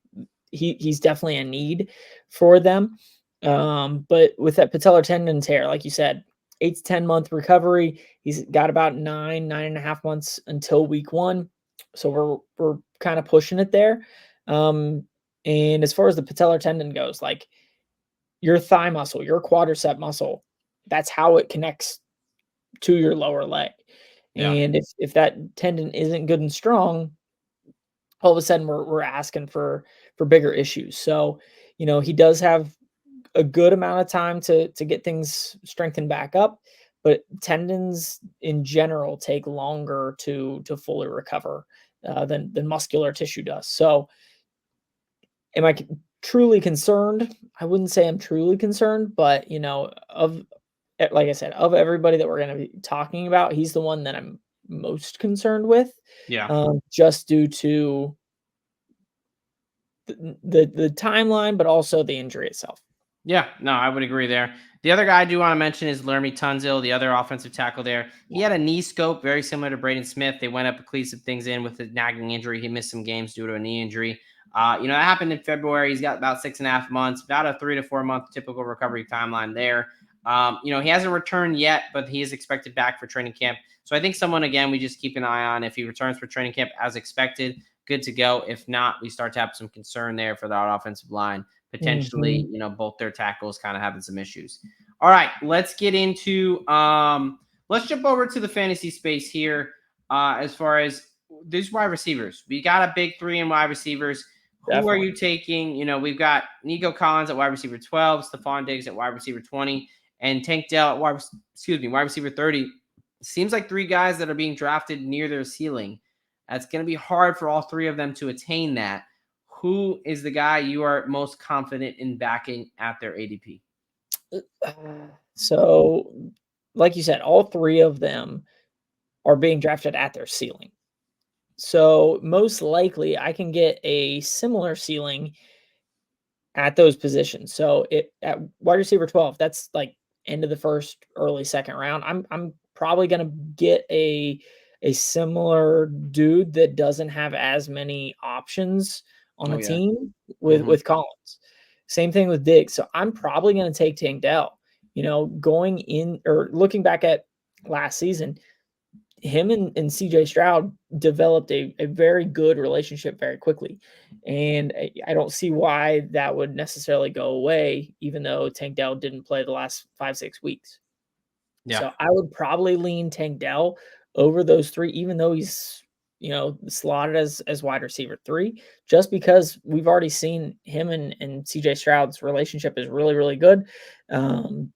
he's definitely a need for them. But with that patellar tendon tear, like you said, 8 to 10 month recovery. He's got about 9.5 months until week 1. So we're kind of pushing it there. And as far as the patellar tendon goes, your thigh muscle, your quadricep muscle, that's how it connects to your lower leg. Yeah. And if that tendon isn't good and strong, all of a sudden we're asking for bigger issues. So, he does have a good amount of time to get things strengthened back up, but tendons in general take longer to fully recover than muscular tissue does. So, am I truly concerned? I wouldn't say I'm truly concerned, but like I said, of everybody that we're going to be talking about, he's the one that I'm most concerned with, Yeah. just due to the timeline, but also the injury itself. Yeah, no, I would agree there. The other guy I do want to mention is Lermy Tunsil, the other offensive tackle there. He had a knee scope very similar to Braden Smith. They went up to cleat some things in with a nagging injury. He missed some games due to a knee injury. That happened in February. He's got about 6.5 months, about a 3 to 4 month typical recovery timeline there. He hasn't returned yet, but he is expected back for training camp. So I think someone, again, we just keep an eye on. If he returns for training camp as expected, good to go. If not, we start to have some concern there for that offensive line. Potentially, Mhm. both their tackles kind of having some issues. All right, let's get into let's jump over to the fantasy space here. As far as these wide receivers, we got a big 3 in wide receivers. Who are Definitely. you taking? We've got Nico Collins at wide receiver 12, Stephon Diggs at wide receiver 20, and Tank Dell at wide receiver 30. Seems like 3 guys that are being drafted near their ceiling. That's going to be hard for all 3 of them to attain that. Who is the guy you are most confident in backing at their ADP? So, like you said, all 3 of them are being drafted at their ceiling. So, most likely, I can get a similar ceiling at those positions. So, at wide receiver 12, that's like end of the first, early second round. I'm probably gonna get a similar dude that doesn't have as many options on Oh the yeah. team with Hmm. Collins. Same thing with Diggs. So, I'm probably gonna take Tank Dell. Going in or looking back at last season, him and CJ Stroud developed a very good relationship very quickly. And I don't see why that would necessarily go away, even though Tank Dell didn't play the last 5-6 weeks. Yeah. So I would probably lean Tank Dell over those 3, even though he's slotted as wide receiver 3, just because we've already seen him and CJ Stroud's relationship is really, really good.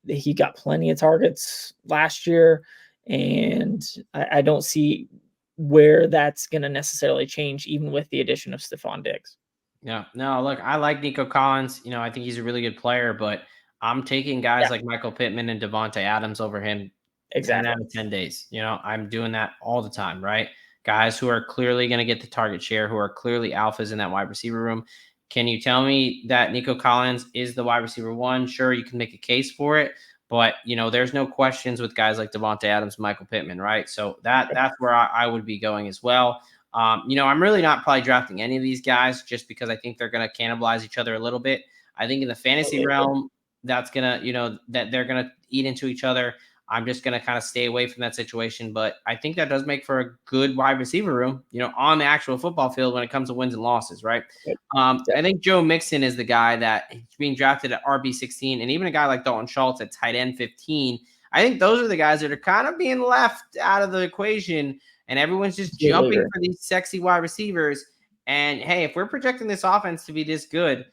He got plenty of targets last year, and I don't see where that's going to necessarily change, even with the addition of Stephon Diggs. Yeah. No, look, I like Nico Collins. I think he's a really good player, but I'm taking guys Yeah, like Michael Pittman and Devontae Adams over him 10 exactly. out of 10 days. I'm doing that all the time, right? Guys who are clearly going to get the target share, who are clearly alphas in that wide receiver room. Can you tell me that Nico Collins is the wide receiver 1? Sure, you can make a case for it, but there's no questions with guys like Devontae Adams, Michael Pittman, right? So that's where I would be going as well. I'm really not probably drafting any of these guys just because I think they're going to cannibalize each other a little bit. I think in the fantasy Totally agree. realm, that's going to, that they're going to eat into each other. I'm just going to kind of stay away from that situation. But I think that does make for a good wide receiver room, on the actual football field when it comes to wins and losses, right? Yep, I think Joe Mixon is the guy that is being drafted at RB 16, and even a guy like Dalton Schultz at tight end 15. I think those are the guys that are kind of being left out of the equation, and everyone's just completely jumping agree. for these sexy wide receivers. And hey, if we're projecting this offense to be this good,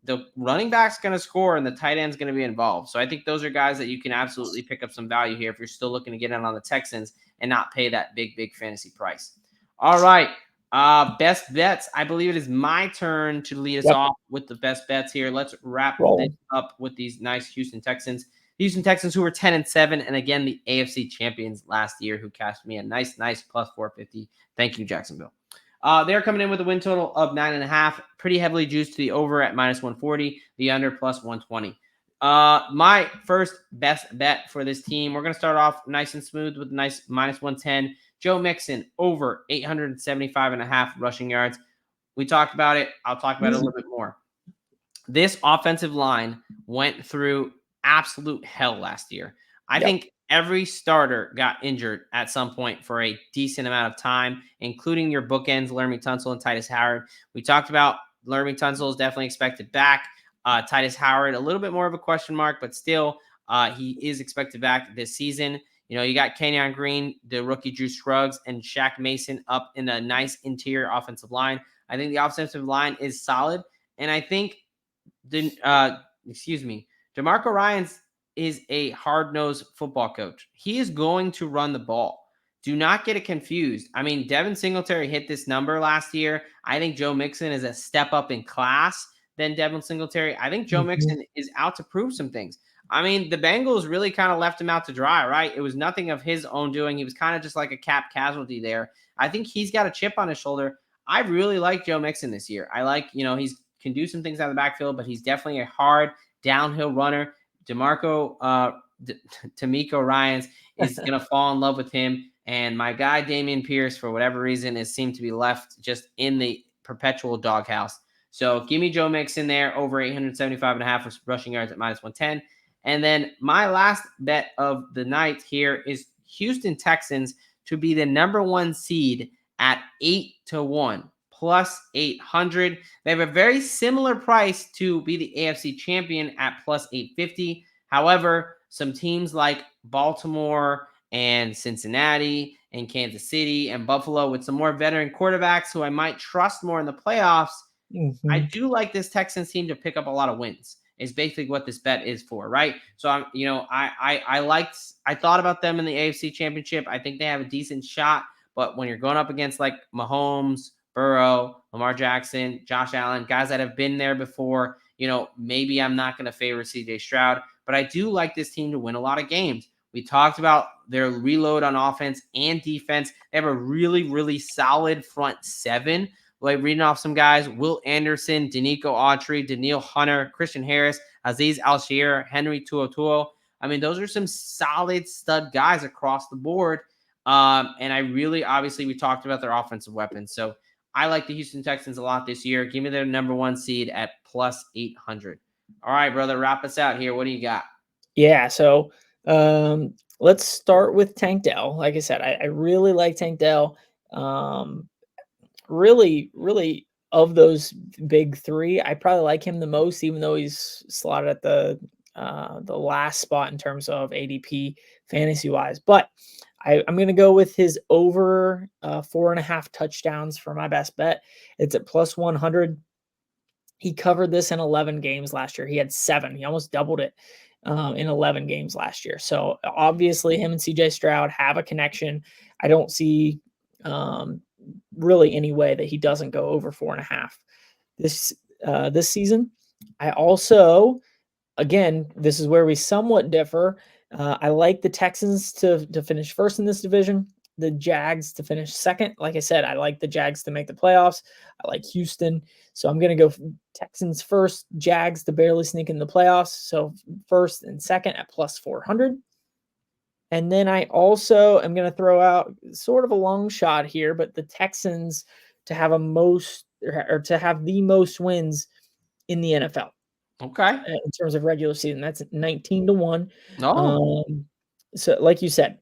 the running back's going to score and the tight end's going to be involved. So I think those are guys that you can absolutely pick up some value here if you're still looking to get in on the Texans and not pay that big fantasy price. All right. Best bets. I believe it is my turn to lead us Yep, off with the best bets here. Let's wrap this rolling. up with these nice Houston Texans. Houston Texans, who were 10-7, and again the AFC champions last year, who cashed me a nice plus 450. Thank you, Jacksonville. They're coming in with a win total of 9.5, pretty heavily juiced to the over at -140, the under plus 120. My first best bet for this team, we're going to start off nice and smooth with a nice -110. Joe Mixon over 875.5 rushing yards. We talked about it. I'll talk about it a Easy. little bit more. This offensive line went through absolute hell last year. I Yep. think every starter got injured at some point for a decent amount of time, including your bookends, Laramie Tunsil and Titus Howard. We talked about Laramie Tunsil is definitely expected back. Titus Howard, a little bit more of a question mark, but still, he is expected back this season. You know, you got Kenyon Green, the rookie Drew Scruggs, and Shaq Mason up in a nice interior offensive line. I think the offensive line is solid. And I think DeMarco Ryans is a hard-nosed football coach. He is going to run the ball. Do not get it confused. I mean, Devin Singletary hit this number last year. I think Joe Mixon is a step up in class than Devin Singletary. I think Joe Mixon is out to prove some things. I mean, the Bengals really kind of left him out to dry, right? It was nothing of his own doing. He was kind of just like a cap casualty there. I think he's got a chip on his shoulder. I really like Joe Mixon this year. I like, he's can do some things out of the backfield, but he's definitely a hard downhill runner. D'Amico Ryans is going to fall in love with him. And my guy, Damian Pierce, for whatever reason, is seemed to be left just in the perpetual doghouse. So give me Joe Mixon there over 875.5 rushing yards at -110. And then my last bet of the night here is Houston Texans to be the number 1 seed at 8-1 plus 800. They have a very similar price to be the AFC champion at plus 850. However, some teams like Baltimore and Cincinnati and Kansas City and Buffalo with some more veteran quarterbacks who I might trust more in the playoffs, I do like this Texans team to pick up a lot of wins. Is basically what this bet is for, right? So I thought about them in the AFC Championship. I think they have a decent shot, but when you're going up against like Mahomes, Burrow, Lamar Jackson, Josh Allen, guys that have been there before, maybe I'm not going to favor CJ Stroud, but I do like this team to win a lot of games. We talked about their reload on offense and defense. They have a really, really solid front seven. Like reading off some guys: Will Anderson, Danico Autry, Daniil Hunter, Christian Harris, Aziz Al-Shir, Henry To'oTo'o. I mean, those are some solid stud guys across the board. And I really, obviously, we talked about their offensive weapons. So I like the Houston Texans a lot this year. Give me their number 1 seed at plus 800. All right, brother, wrap us out here. What do you got? Yeah, so let's start with Tank Dell. Like I said, I really like Tank Dell. Really, really, of those big 3, I probably like him the most, even though he's slotted at the last spot in terms of ADP fantasy wise. But I'm going to go with his over 4.5 touchdowns for my best bet. It's at plus 100. He covered this in 11 games last year. He had 7. He almost doubled it in 11 games last year. So obviously him and CJ Stroud have a connection. I don't see really any way that he doesn't go over 4.5 this season. I also, again, this is where we somewhat differ. I like the Texans to finish first in this division, the Jags to finish second. Like I said, I like the Jags to make the playoffs. I like Houston. So I'm going to go Texans first, Jags to barely sneak in the playoffs. So first and second at plus 400. And then I also am going to throw out sort of a long shot here, but the Texans to have to have the most wins in the NFL. Okay. In terms of regular season, that's 19-1. No. So like you said,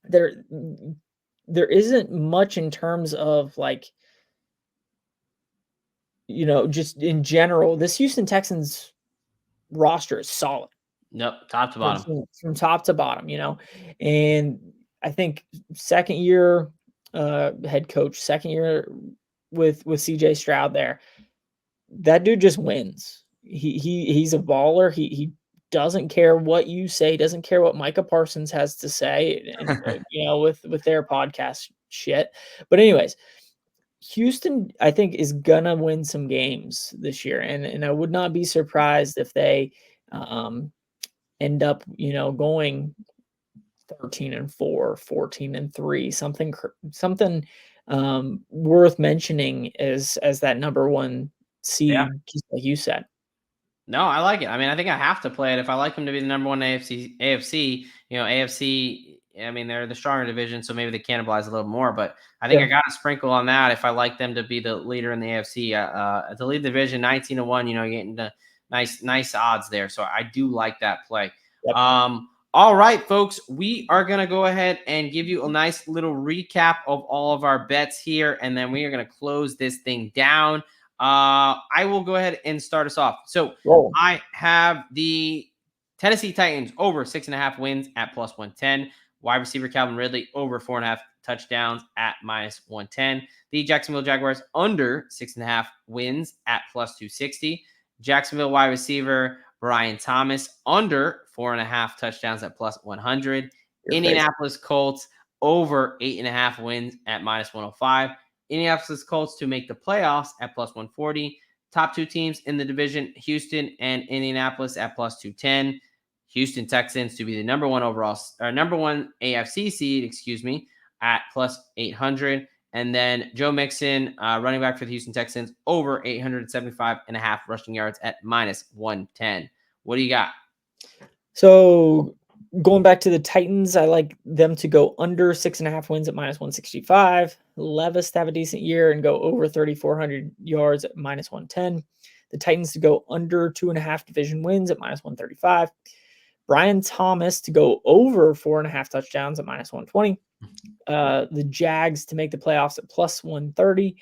there isn't much in terms of like, just in general, this Houston Texans roster is solid. Nope, top to bottom. From top to bottom, and I think second year head coach, second year with CJ Stroud there, that dude just wins. He's a baller. He doesn't care what you say, doesn't care what Micah Parsons has to say, and with their podcast shit. But anyways, Houston, I think, is gonna win some games this year, and I would not be surprised if they end up, going 13-4, 14-3, something worth mentioning as that number 1 seed, just like you said. No, I like it. I mean, I think I have to play it if I like them to be the number 1 AFC. AFC. I mean, they're the stronger division, so maybe they cannibalize a little more. But I think I got to sprinkle on that if I like them to be the leader in the AFC. To lead the division 19-1, you're getting the nice odds there. So I do like that play. Yep. All right, folks, we are going to go ahead and give you a nice little recap of all of our bets here, and then we are going to close this thing down. I will go ahead and start us off. So I have the Tennessee Titans over 6.5 wins at plus 110. Wide receiver Calvin Ridley over 4.5 touchdowns at minus 110. The Jacksonville Jaguars under 6.5 wins at plus 260. Jacksonville wide receiver Brian Thomas under 4.5 touchdowns at plus 100. Indianapolis Colts over 8.5 wins at minus 105. Indianapolis Colts to make the playoffs at plus 140. Top two teams in the division, Houston and Indianapolis at plus 210. Houston Texans to be the number one AFC seed, at plus 800. And then Joe Mixon, running back for the Houston Texans, over 875.5 rushing yards at minus 110. What do you got? So going back to the Titans, I like them to go under 6.5 wins at minus 165. Levis to have a decent year and go over 3,400 yards at minus 110. The Titans to go under 2.5 division wins at minus 135. Brian Thomas to go over 4.5 touchdowns at minus 120. The Jags to make the playoffs at plus 130.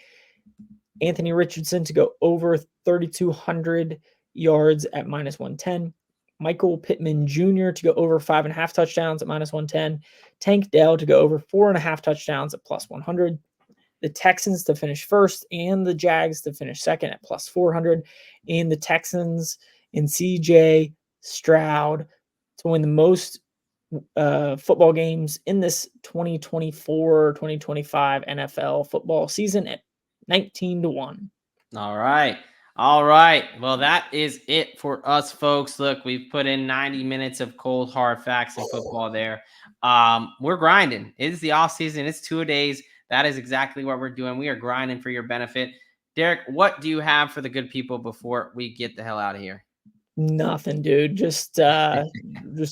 Anthony Richardson to go over 3,200 yards at minus 110. Michael Pittman Jr. to go over 5.5 touchdowns at minus 110. Tank Dell to go over 4.5 touchdowns at plus 100. The Texans to finish first and the Jags to finish second at plus 400. And the Texans and CJ Stroud to win the most football games in this 2024-2025 NFL football season at 19-1. All right. All right. Well, that is it for us, folks. Look, we've put in 90 minutes of cold, hard facts in football there. We're grinding. It is the off season. It's 2 days. That is exactly what we're doing. We are grinding for your benefit. Derek, what do you have for the good people before we get the hell out of here? Nothing, dude. Just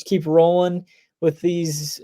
keep rolling with these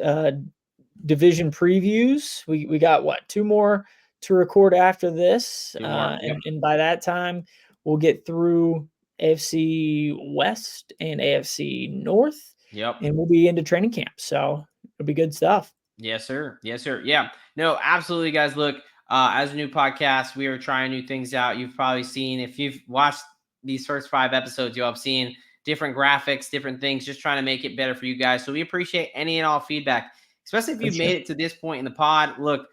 division previews. We got what, 2 more to record after this, and by that time we'll get through AFC West and AFC North. Yep, and we'll be into training camp, so it'll be good stuff. Yes, sir. Yes, sir. Yeah. No, absolutely, guys. Look, as a new podcast, we are trying new things out. You've probably seen, if you've watched these first 5 episodes, you'll have seen different graphics, different things, just trying to make it better for you guys. So we appreciate any and all feedback, especially if you've made it to this point in the pod. Look,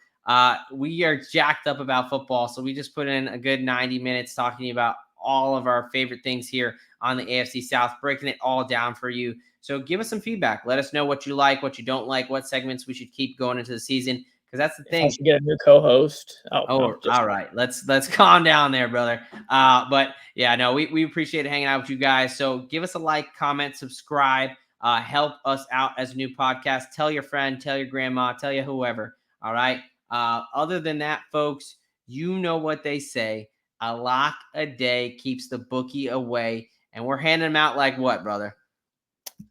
we are jacked up about football. So we just put in a good 90 minutes talking about all of our favorite things here on the AFC South, breaking it all down for you. So give us some feedback. Let us know what you like, what you don't like, what segments we should keep going into the season, because that's the thing. I should get a new co-host. All right. Let's calm down there, brother. But yeah, no, we appreciate hanging out with you guys. So give us a like, comment, subscribe, help us out as a new podcast. Tell your friend, tell your grandma, tell you whoever. All right. Other than that, folks, you know what they say. A lock a day keeps the bookie away. And we're handing them out like what, brother?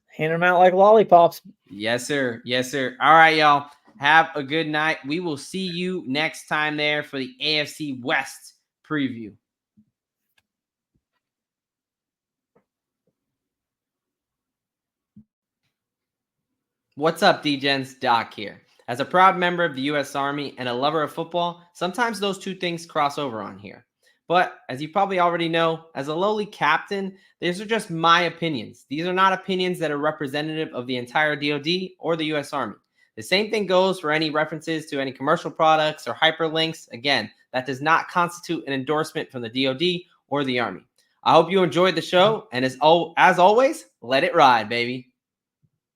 Handing them out like lollipops. Yes, sir. Yes, sir. All right, y'all. Have a good night. We will see you next time there for the AFC West preview. What's up, D-Gens? Doc here. As a proud member of the U.S. Army and a lover of football, sometimes those two things cross over on here. But as you probably already know, as a lowly captain, these are just my opinions. These are not opinions that are representative of the entire DoD or the U.S. Army. The same thing goes for any references to any commercial products or hyperlinks. Again, that does not constitute an endorsement from the DoD or the Army. I hope you enjoyed the show, and as always, let it ride, baby.